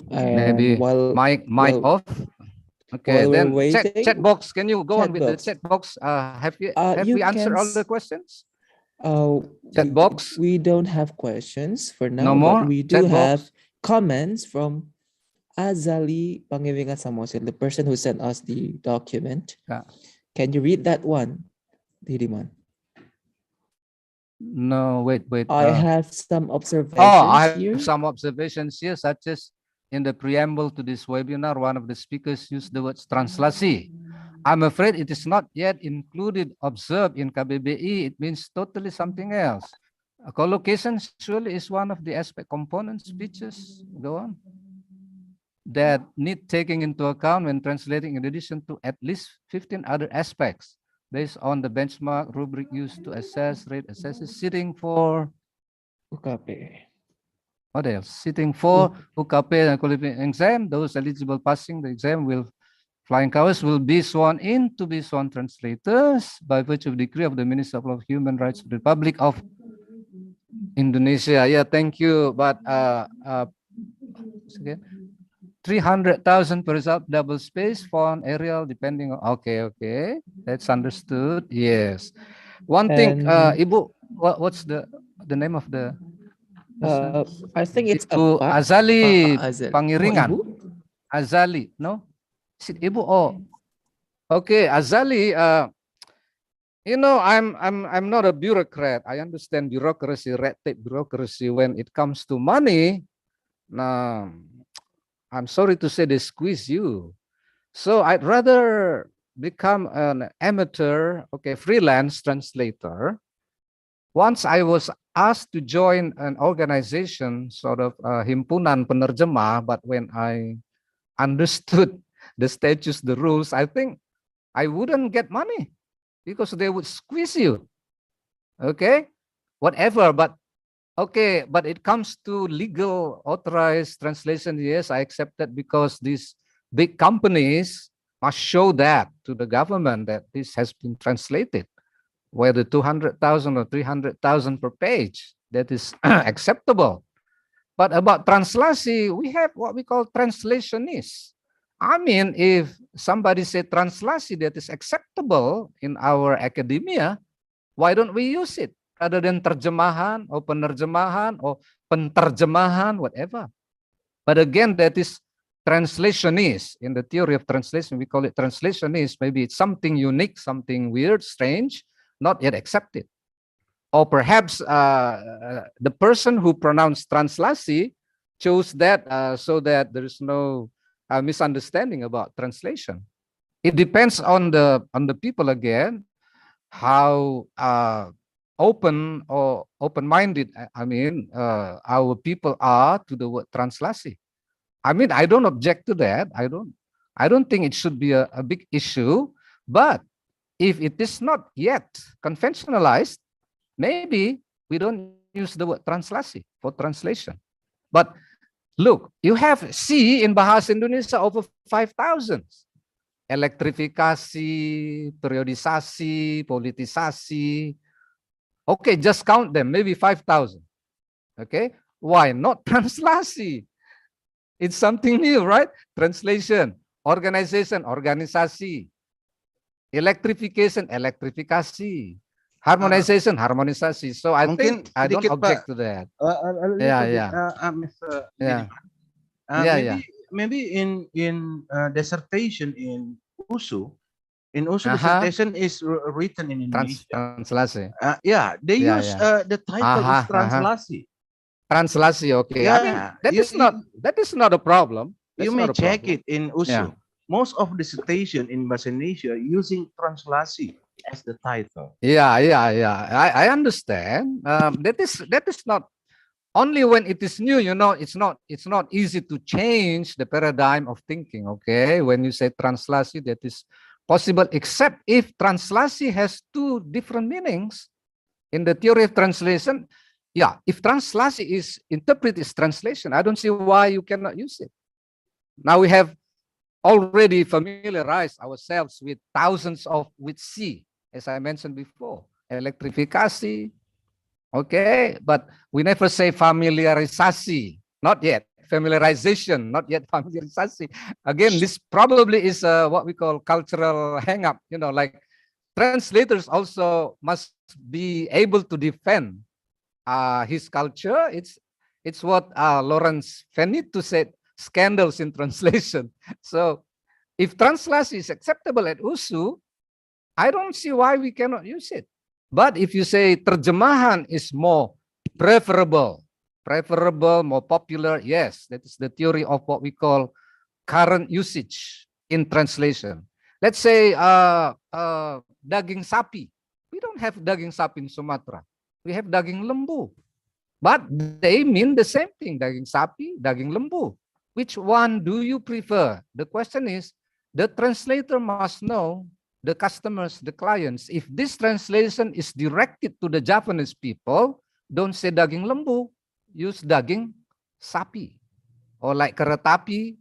Speaker 5: Maybe mic off. Okay, then chat box. Can you go on with the chat box? Have we answered all the questions? Chat box.
Speaker 4: We don't have questions for now.
Speaker 5: No more.
Speaker 4: But we do have comments from Azali Pangivingan Samosil, the person who sent us the document. Can you read that one, Lidiman?
Speaker 5: No, wait.
Speaker 4: I have some observations
Speaker 5: I
Speaker 4: here.
Speaker 5: have some observations here, such as in the preamble to this webinar, one of the speakers used the word translasi. I'm afraid it is not yet included, observed in KBBI. It means totally something else. A collocation surely is one of the aspect components, features, go on, that need taking into account when translating, in addition to at least 15 other aspects based on the benchmark rubric used to assess, rate, assesses, sitting for
Speaker 4: UKP.
Speaker 5: What else? Sitting for UKP and qualifying exam. Those eligible passing the exam will flying colors will be sworn in to be sworn translators by virtue of decree of the Minister of Human Rights of the Republic of Indonesia. Yeah, thank you. But 300,000 per result, double space, font, Arial, depending on. Okay, that's understood. Yes. One thing, Ibu, what's the name of the?
Speaker 4: I think it's
Speaker 5: Ibu Azali
Speaker 4: Azali.
Speaker 5: Pangiringan.
Speaker 4: Oh,
Speaker 5: Azali, no? Is it Ibu or Okay, Azali, you know, I'm not a bureaucrat. I understand bureaucracy, red tape bureaucracy. When it comes to money, I'm sorry to say they squeeze you. So I'd rather become an amateur, okay, freelance translator. Once I was asked to join an organization, sort of himpunan penerjemah, but when I understood the statutes, the rules, I think I wouldn't get money because they would squeeze you. Okay, whatever, but okay, but it comes to legal authorized translation. Yes, I accept that because these big companies must show that to the government that this has been translated, whether 200,000 or 300,000 per page, that is acceptable. But about translation, we have what we call translationists. I mean, if somebody say translation that is acceptable in our academia, why don't we use it rather than terjemahan or penerjemahan or penterjemahan, whatever. But again, that is translationist. In the theory of translation, we call it translationist. Maybe it's something unique, something weird, strange, not yet accepted. Or perhaps the person who pronounced translasi chose that so that there is no misunderstanding about translation. It depends on the people again, how open or open-minded, I mean, our people are to the word translasi. I mean, I don't object to that. I don't think it should be a big issue. But if it is not yet conventionalized, maybe we don't use the word translasi for translation. But look, you have C in Bahasa Indonesia over 5,000. Elektrifikasi, periodisasi, politisasi. Okay, just count them, maybe 5,000. Okay, why not translasi? It's something new, right? Translation, organization, organisasi, electrification, elektrifikasi, harmonization, harmonisasi. So I think I don't object to that.
Speaker 2: Mr. Maybe in dissertation in USU, dissertation is written in Indonesia.
Speaker 5: Translasi.
Speaker 2: They use the title is translasi.
Speaker 5: Translasi, okay. I mean, that is not a problem.
Speaker 2: You may check it in USU. Most of dissertation in Bahasa Indonesia using translasi as the title.
Speaker 5: I understand. That is not only when it is new. You know, it's not easy to change the paradigm of thinking. Okay, when you say translasi, that is possible, except if translasi has two different meanings in the theory of translation. Yeah, if translasi is interpreted as translation, I don't see why you cannot use it. Now we have already familiarized ourselves with thousands of with C, as I mentioned before, elektrifikasi. Okay, but we never say familiarisasi, not yet. Familiarization, not yet familiarisasi. Again, this probably is what we call cultural hang-up. You know, like translators also must be able to defend his culture. It's what Lawrence Fenito said, scandals in translation. So if translation is acceptable at USU, I don't see why we cannot use it. But if you say terjemahan is more preferable, more popular, yes, that is the theory of what we call current usage in translation. Let's say daging sapi. We don't have daging sapi in Sumatra. We have daging lembu. But they mean the same thing, daging sapi, daging lembu. Which one do you prefer? The question is, the translator must know the customers, the clients. If this translation is directed to the Japanese people, don't say daging lembu, use daging sapi. Or like kereta api,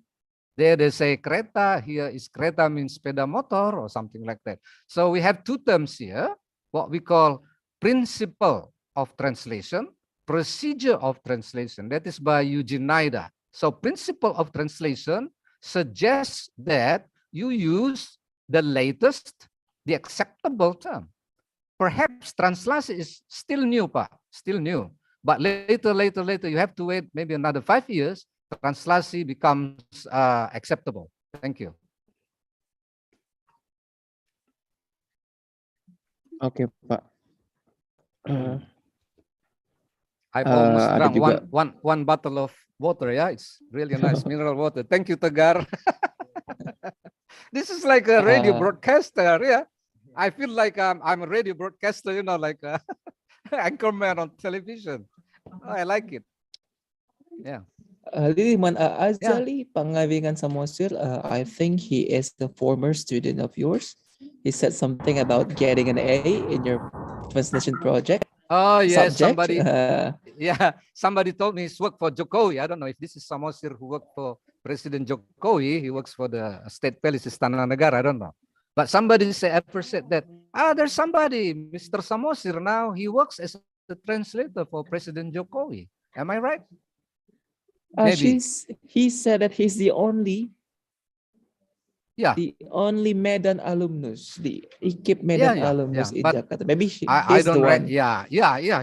Speaker 5: there they say kereta, here is kereta means sepeda motor or something like that. So we have two terms here, what we call principle of translation, procedure of translation. That is by Eugene Nida. So principle of translation suggests that you use the latest, the acceptable term. Perhaps translation is still new, Pak, still new. But later, you have to wait maybe another 5 years, translation becomes acceptable. Thank you.
Speaker 4: Oke, Pak.
Speaker 5: I've almost
Speaker 4: ada
Speaker 5: drunk
Speaker 4: juga.
Speaker 5: one bottle of water. Yeah, it's really nice mineral water. Thank you, Tegar. This is like a radio broadcaster. Yeah, I feel like I'm a radio broadcaster. You know, like anchorman on television. Oh, I like it. Yeah.
Speaker 4: Liliman Azali Pangavingan Samosir, I think he is the former student of yours. He said something about getting an A in your translation project.
Speaker 5: Oh yes,
Speaker 4: subject.
Speaker 5: Somebody told me he's worked for Jokowi. I don't know if this is Samosir who worked for President Jokowi. He works for the State Palace Istana Negara. I don't know. But somebody ever said that, there's somebody, Mr. Samosir, now he works as a translator for President Jokowi. Am I right? Maybe.
Speaker 4: He said that he's the only
Speaker 5: Yeah.
Speaker 4: The only Medan alumnus, the IKIP Medan alumnus in Jakarta. Maybe
Speaker 5: I don't
Speaker 4: the one.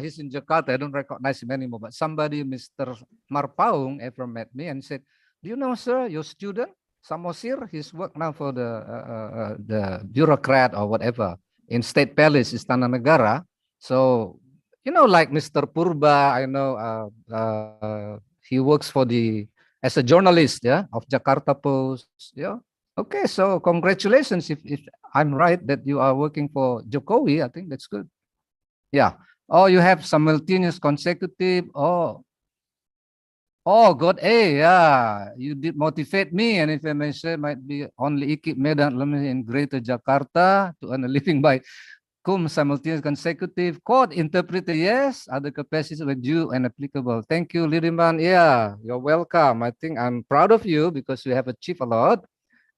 Speaker 5: He's in Jakarta. I don't recognize him anymore. But somebody, Mr. Marpaung, ever met me and said, "Do you know, sir, your student Samosir? He's work now for the bureaucrat or whatever in State Palace, Istana Negara. So you know, like Mr. Purba, I know he works for as a journalist, of Jakarta Post, Okay, so congratulations if I'm right that you are working for Jokowi. I think that's good. Yeah. Oh, you have simultaneous consecutive. Oh, got A. Yeah, you did motivate me. And if I mention, might be only IKIP Medan in Greater Jakarta to earn a living by simultaneous consecutive code interpreter. Yes, other capacities were due and applicable. Thank you, Liriman. Yeah, you're welcome. I think I'm proud of you because you have achieved a lot.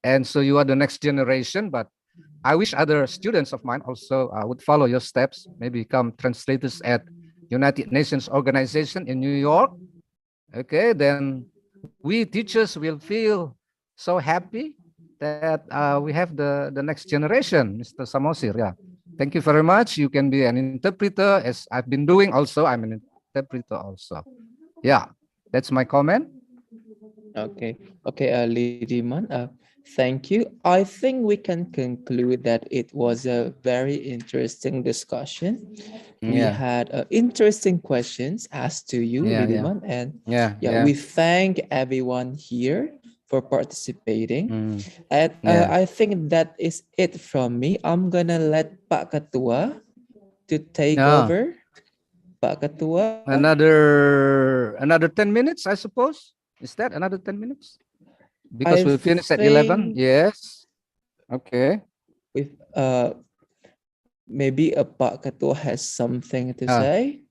Speaker 5: And so you are the next generation, but I wish other students of mine also would follow your steps, maybe become translators at United Nations Organization in New York. Okay, then we teachers will feel so happy that we have the next generation, Mr. Samosir. Yeah, thank you very much. You can be an interpreter, as I've been doing also. I'm an interpreter also. Yeah, that's my comment.
Speaker 4: Okay, Lidiman, thank you. I think we can conclude that it was a very interesting discussion. We had interesting questions asked to you, Lidiman, and we thank everyone here for participating. And I think that is it from me. I'm gonna let Pak Ketua to take over. Pak Ketua.
Speaker 5: Another 10 minutes, I suppose. Is that another 10 minutes? Because we finished at 11. Yes. Okay.
Speaker 4: With maybe Pak Ketua has something to say.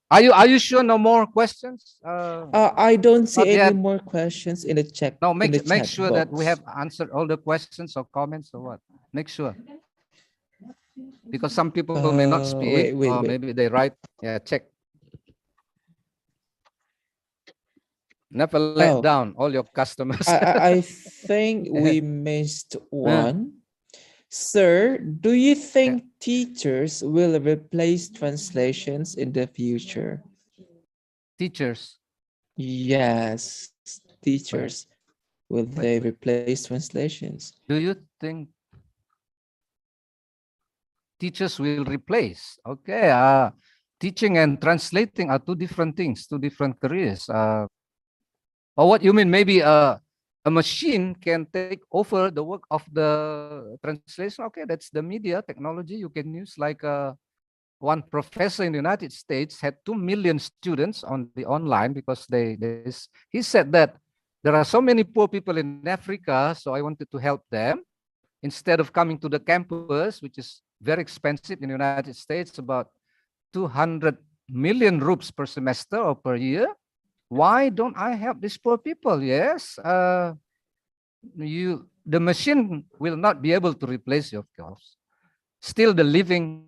Speaker 5: Are you sure no more questions?
Speaker 4: I don't see any more questions in the chat.
Speaker 5: No, make sure that we have answered all the questions or comments or what. Make sure. Because some people may not speak, or maybe they write. Yeah, check. Never let down all your customers.
Speaker 4: I think we missed one. Sir, do you think teachers will replace translations in the future?
Speaker 5: Teachers?
Speaker 4: Yes, teachers. Will they replace translations?
Speaker 5: Do you think teachers will replace? Okay, teaching and translating are two different things, two different careers. Or what you mean? Maybe a machine can take over the work of the translation. Okay, that's the media technology you can use. Like one professor in the United States had 2 million students on the online because he said that there are so many poor people in Africa, so I wanted to help them. Instead of coming to the campus, which is very expensive in the United States, about 200 million rupees per semester or per year. Why don't I help these poor people? Yes, the machine will not be able to replace your course. Still, the living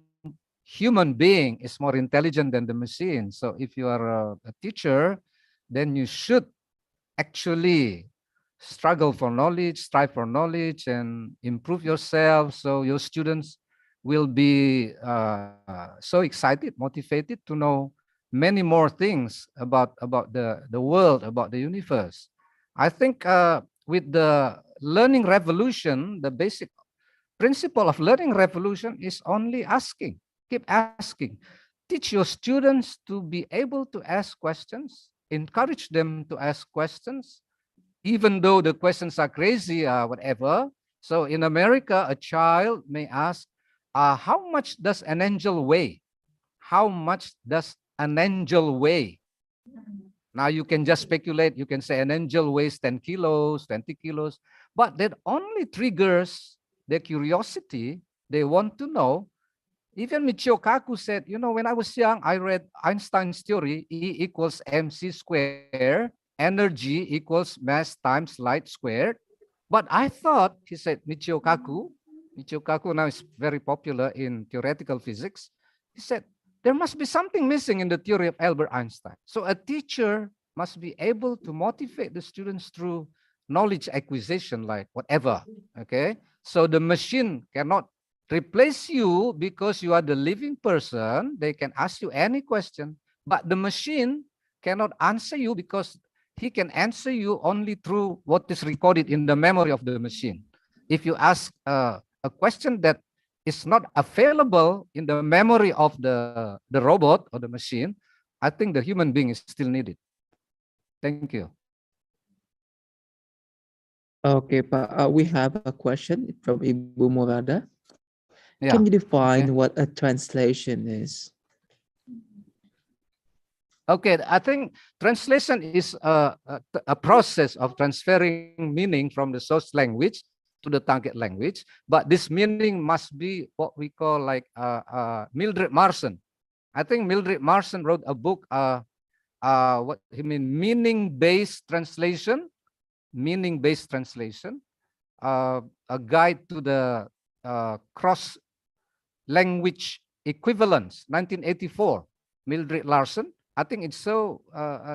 Speaker 5: human being is more intelligent than the machine. So if you are a teacher, then you should actually struggle for knowledge, strive for knowledge, and improve yourself. So your students will be so excited, motivated to know many more things about the world, about the universe. I think with the learning revolution, the basic principle of learning revolution is only asking, keep asking. Teach your students to be able to ask questions, encourage them to ask questions, even though the questions are crazy or whatever. So in America, a child may ask, how much does an angel weigh? How much does an angel weigh? Now you can just speculate. You can say an angel weighs 10 kilos, 20 kilos, but that only triggers their curiosity. They want to know. Even Michio Kaku said, you know, when I was young, I read Einstein's theory, E equals mc squared, energy equals mass times light squared. But I thought, he said, Michio Kaku now is very popular in theoretical physics. He said, there must be something missing in the theory of Albert Einstein. So a teacher must be able to motivate the students through knowledge acquisition, like whatever, okay? So the machine cannot replace you because you are the living person. They can ask you any question, but the machine cannot answer you because he can answer you only through what is recorded in the memory of the machine. If you ask a question that is not available in the memory of the robot or the machine, I think the human being is still needed. Thank you.
Speaker 4: Okay, Pak. We have a question from Ibu Murada.
Speaker 5: Yeah.
Speaker 4: Can you define
Speaker 5: Okay.
Speaker 4: what a translation is?
Speaker 5: Okay, I think translation is a process of transferring meaning from the source language to the target language, but this meaning must be what we call like Mildred Marson. I think Mildred Marson wrote a book, what he mean, meaning-based translation, a guide to the cross-language equivalence, 1984, Mildred Larson. I think it's so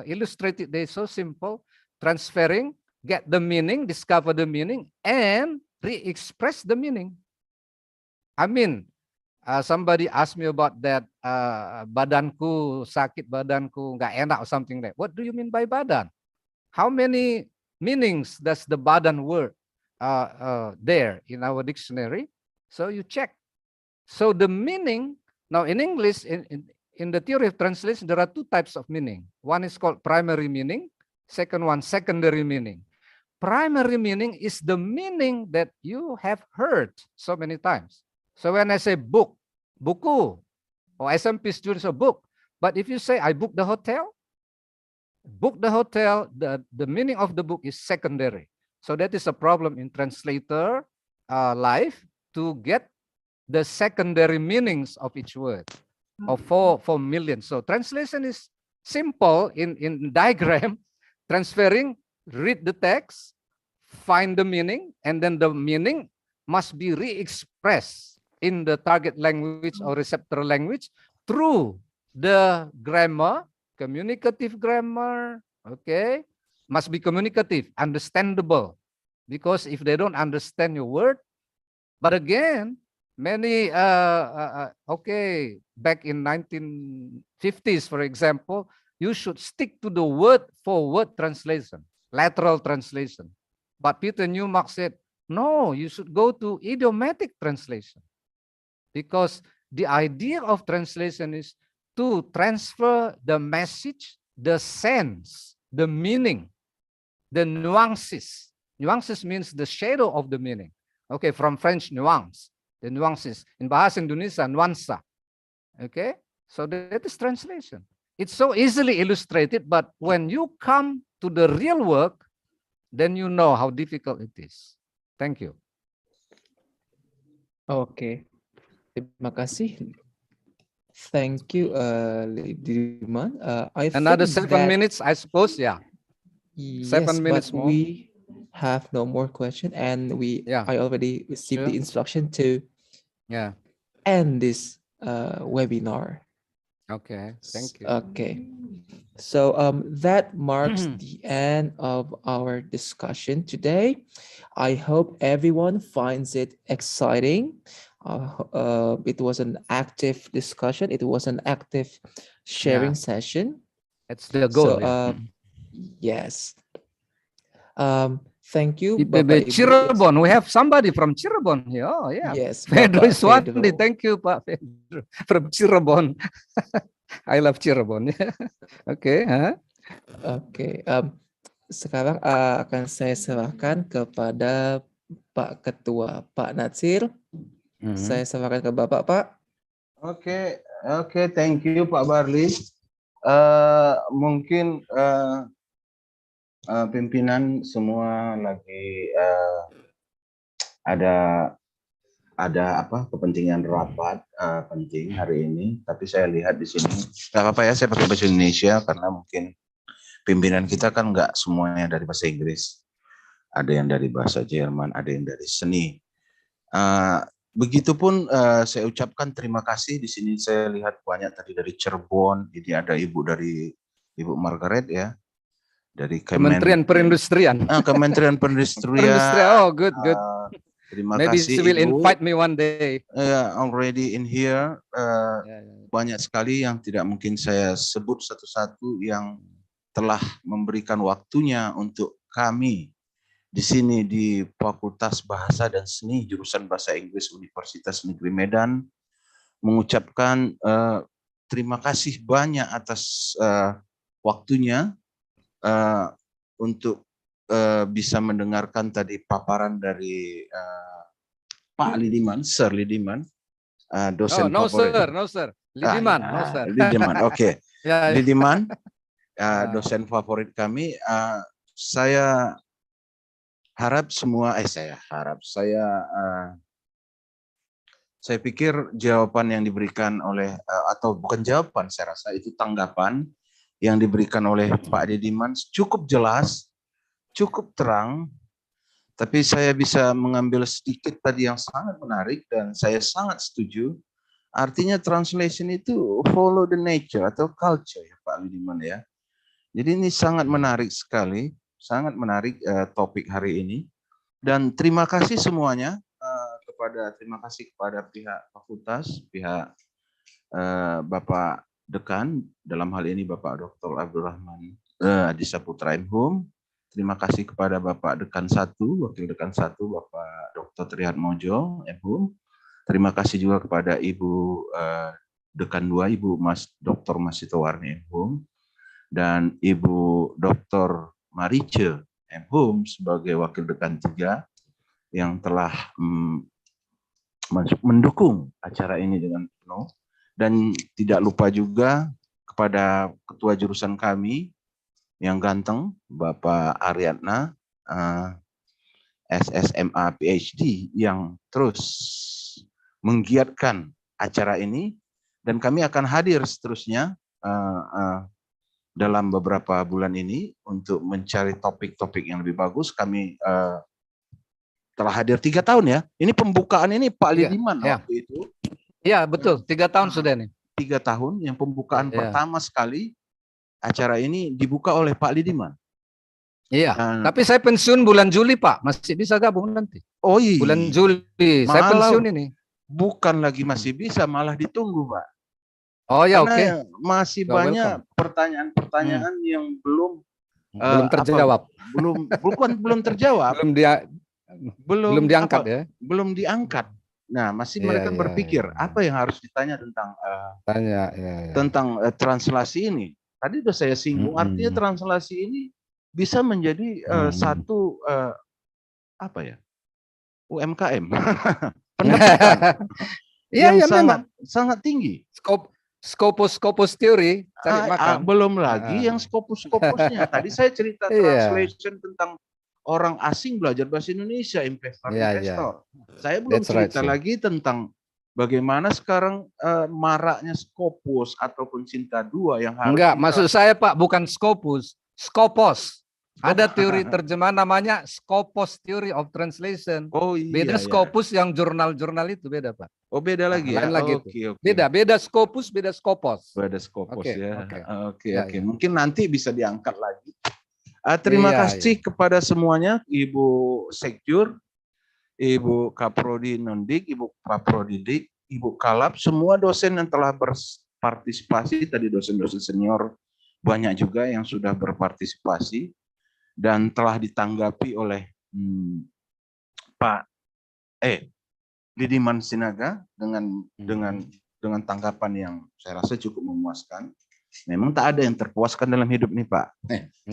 Speaker 5: illustrated, they're so simple, transferring, get the meaning, discover the meaning, and re-express the meaning. I mean, somebody asked me about that, badanku sakit, badanku nggak enak or something like that. What do you mean by badan? How many meanings does the badan word there in our dictionary? So you check. So the meaning, now in English, in the theory of translation, there are two types of meaning. One is called primary meaning, second one, secondary meaning. Primary meaning is the meaning that you have heard so many times. So when I say book, buku, or SMP students, a book. But if you say, I booked the hotel, the meaning of the book is secondary. So that is a problem in translator life, to get the secondary meanings of each word, of 4 million. So translation is simple in diagram, transferring, read the text, find the meaning, and then the meaning must be re-expressed in the target language or receptor language through the grammar, communicative grammar, okay? Must be communicative, understandable, because if they don't understand your word, but again, many, okay, back in 1950s, for example, you should stick to the word-for-word translation, lateral translation. But Peter Newmark said, no, you should go to idiomatic translation, because the idea of translation is to transfer the message, the sense, the meaning, the nuances. Nuances means the shadow of the meaning. Okay, from French nuance, the nuances. In Bahasa Indonesia, nuansa. Okay, so that is translation. It's so easily illustrated, but when you come to the real work, then you know how difficult it is. Thank you.
Speaker 4: Okay, terima kasih. Thank you, Lidiman. I
Speaker 5: Another
Speaker 4: think
Speaker 5: 7 minutes, I suppose. Yeah.
Speaker 4: yes,
Speaker 5: 7 minutes
Speaker 4: but
Speaker 5: more.
Speaker 4: we have no more question, and I already received the instruction to end this webinar.
Speaker 5: Okay, thank you.
Speaker 4: Okay, so that marks the end of our discussion today. I hope everyone finds it exciting. It was an active discussion. It was an active sharing session.
Speaker 5: It's the goal.
Speaker 4: So, yes. Thank you,
Speaker 5: IPB
Speaker 4: Bapak Ibu.
Speaker 5: Cirebon. We have somebody from Cirebon here. Oh yeah.
Speaker 4: Yes,
Speaker 5: Pedro
Speaker 4: Bapak
Speaker 5: Iswandi.
Speaker 4: Pedro.
Speaker 5: Thank you, Pak Pedro from Cirebon. I love Cirebon. Oke.
Speaker 4: Oke. Sekarang akan saya serahkan kepada Pak Ketua, Pak Natsir. Saya serahkan ke Bapak, Pak.
Speaker 2: Oke, thank you Pak Barli. Mungkin pimpinan semua lagi ada apa kepentingan rapat penting hari ini, tapi saya lihat di sini nggak apa-apa ya, saya pakai bahasa Indonesia karena mungkin pimpinan kita kan nggak semuanya dari bahasa Inggris, ada yang dari bahasa Jerman, ada yang dari seni. Begitupun saya ucapkan terima kasih. Di sini saya lihat banyak tadi dari Cirebon, ini ada dari Ibu Margaret ya, dari
Speaker 5: Kementerian Perindustrian.
Speaker 2: Kementerian Perindustrian.
Speaker 5: Oh, good.
Speaker 2: Terima
Speaker 5: Maybe
Speaker 2: kasih
Speaker 5: she will
Speaker 2: Ibu.
Speaker 5: invite me one day.
Speaker 2: Already in here. Banyak sekali yang tidak mungkin saya sebut satu-satu yang telah memberikan waktunya untuk kami di sini di Fakultas Bahasa dan Seni jurusan Bahasa Inggris Universitas Negeri Medan mengucapkan terima kasih banyak atas waktunya untuk bisa mendengarkan tadi paparan dari Pak Lidiman, Sir Lidiman, dosen favorit.
Speaker 5: No sir. Lidiman, no sir.
Speaker 2: Lidiman, oke.
Speaker 5: Ya.
Speaker 2: Lidiman, dosen favorit kami. Saya harap semua, saya pikir jawaban yang diberikan oleh, atau bukan jawaban, saya rasa itu tanggapan yang diberikan oleh Pak Lidiman cukup jelas, cukup terang, tapi saya bisa mengambil sedikit tadi yang sangat menarik dan saya sangat setuju. Artinya translation itu follow the nature atau culture ya Pak Lidiman ya. Jadi ini sangat menarik sekali, sangat menarik topik hari ini. Dan terima kasih semuanya terima kasih kepada pihak fakultas, pihak Bapak Dekan, dalam hal ini Bapak Dr. Abdurrahman Adisaputra MHum. Terima kasih kepada Bapak Dekan 1, Wakil Dekan 1, Bapak Dr. Trihat Mojo MHum. Terima kasih juga kepada Ibu Dekan 2, Ibu Dr. Masitowarni MHum. Dan Ibu Dr. Marice MHum sebagai Wakil Dekan 3 yang telah mendukung acara ini dengan penuh. Dan tidak lupa juga kepada ketua jurusan kami yang ganteng, Bapak Aryatna, SSMA PhD, yang terus menggiatkan acara ini. Dan kami akan hadir seterusnya dalam beberapa bulan ini untuk mencari topik-topik yang lebih bagus. Kami telah hadir 3 tahun ya. Ini pembukaan ini Pak Lidiman waktu itu.
Speaker 5: Iya betul, 3 tahun sudah nih.
Speaker 2: 3 tahun yang pembukaan pertama sekali acara ini dibuka oleh Pak Lidiman.
Speaker 5: Iya, tapi saya pensiun bulan Juli Pak, masih bisa gabung nanti.
Speaker 2: Oh iya.
Speaker 5: Bulan Juli, saya pensiun ini.
Speaker 2: Bukan lagi masih bisa, malah ditunggu Pak.
Speaker 5: Oh ya, oke.
Speaker 2: Masih banyak pertanyaan-pertanyaan yang belum
Speaker 5: terjawab.
Speaker 2: Belum terjawab.
Speaker 5: Belum diangkat ya.
Speaker 2: Belum diangkat. Nah, masih mereka berpikir apa yang harus ditanya tentang tentang translasi ini. Tadi sudah saya singgung, artinya translasi ini bisa menjadi satu apa ya? UMKM. Pendapatan. Yang sangat tinggi. Scopus teori cari makan. Belum lagi yang scopusnya. Tadi saya cerita translation tentang orang asing belajar bahasa Indonesia, investor. Saya belum cerita lagi tentang bagaimana sekarang maraknya Scopus ataupun Cinta 2 yang harus.
Speaker 5: Enggak, maksud saya Pak bukan Scopus, Scopus. Ada teori terjemahan namanya Scopus Theory of Translation.
Speaker 2: Oh iya.
Speaker 5: Beda Scopus yang jurnal-jurnal itu beda Pak.
Speaker 2: Oh beda lagi ya.
Speaker 5: Lain lagi itu. Beda Scopus, beda Scopus.
Speaker 2: Beda Scopus ya. Oke. Mungkin nanti bisa diangkat lagi. Terima kasih kepada semuanya, Ibu Sekjur, Ibu Kaprodi Nondik, Ibu Kaprodi Dik, Ibu Kalap, semua dosen yang telah berpartisipasi, tadi dosen-dosen senior banyak juga yang sudah berpartisipasi dan telah ditanggapi oleh Pak Didiman Sinaga dengan tanggapan yang saya rasa cukup memuaskan. Memang tak ada yang terpuaskan dalam hidup nih Pak.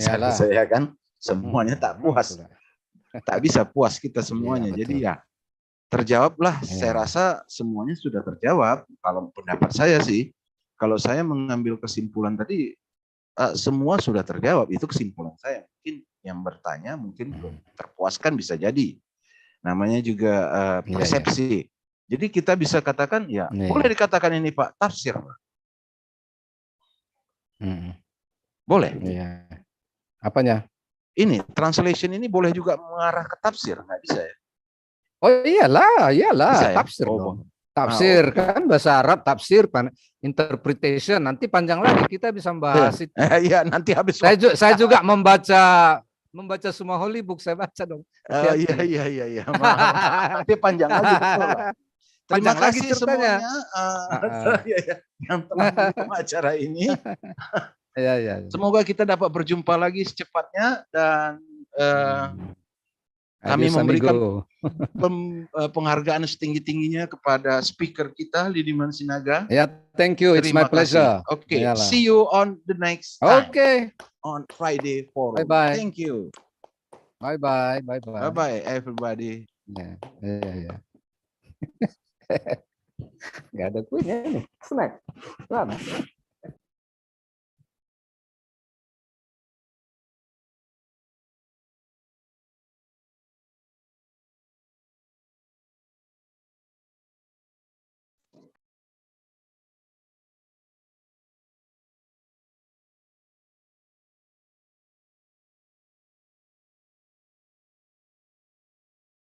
Speaker 2: Saya kan semuanya tak puas. Tak bisa puas kita semuanya. Jadi ya terjawablah. Saya rasa semuanya sudah terjawab. Kalau pendapat saya sih, kalau saya mengambil kesimpulan tadi, semua sudah terjawab. Itu kesimpulan saya. Mungkin yang bertanya mungkin belum terpuaskan, bisa jadi. Namanya juga persepsi. Jadi kita bisa katakan boleh dikatakan ini Pak tafsir. Boleh.
Speaker 5: Apanya?
Speaker 2: Ini translation ini boleh juga mengarah ke tafsir, nggak bisa ya?
Speaker 5: Oh iyalah,
Speaker 2: Bisa ya?
Speaker 5: tafsir dong. Tafsir kan bahasa Arab, tafsir, interpretation. Nanti panjang lagi kita bisa membahas itu.
Speaker 2: Iya, nanti habis.
Speaker 5: Saya juga membaca semua holy book, saya baca dong.
Speaker 2: Iya. Nanti panjang lagi, betul. Terima kasih semuanya yang telah mendukung acara ini. Semoga kita dapat berjumpa lagi secepatnya dan kami memberikan penghargaan setinggi-tingginya kepada speaker kita Didiman Sinaga.
Speaker 5: Thank you. It's my pleasure.
Speaker 2: Okay, see you on the next time. On Friday Forum.
Speaker 5: Bye-bye.
Speaker 2: Thank you.
Speaker 5: Bye-bye.
Speaker 2: Bye-bye everybody.
Speaker 5: Nggak ada kuenya nih. Snack.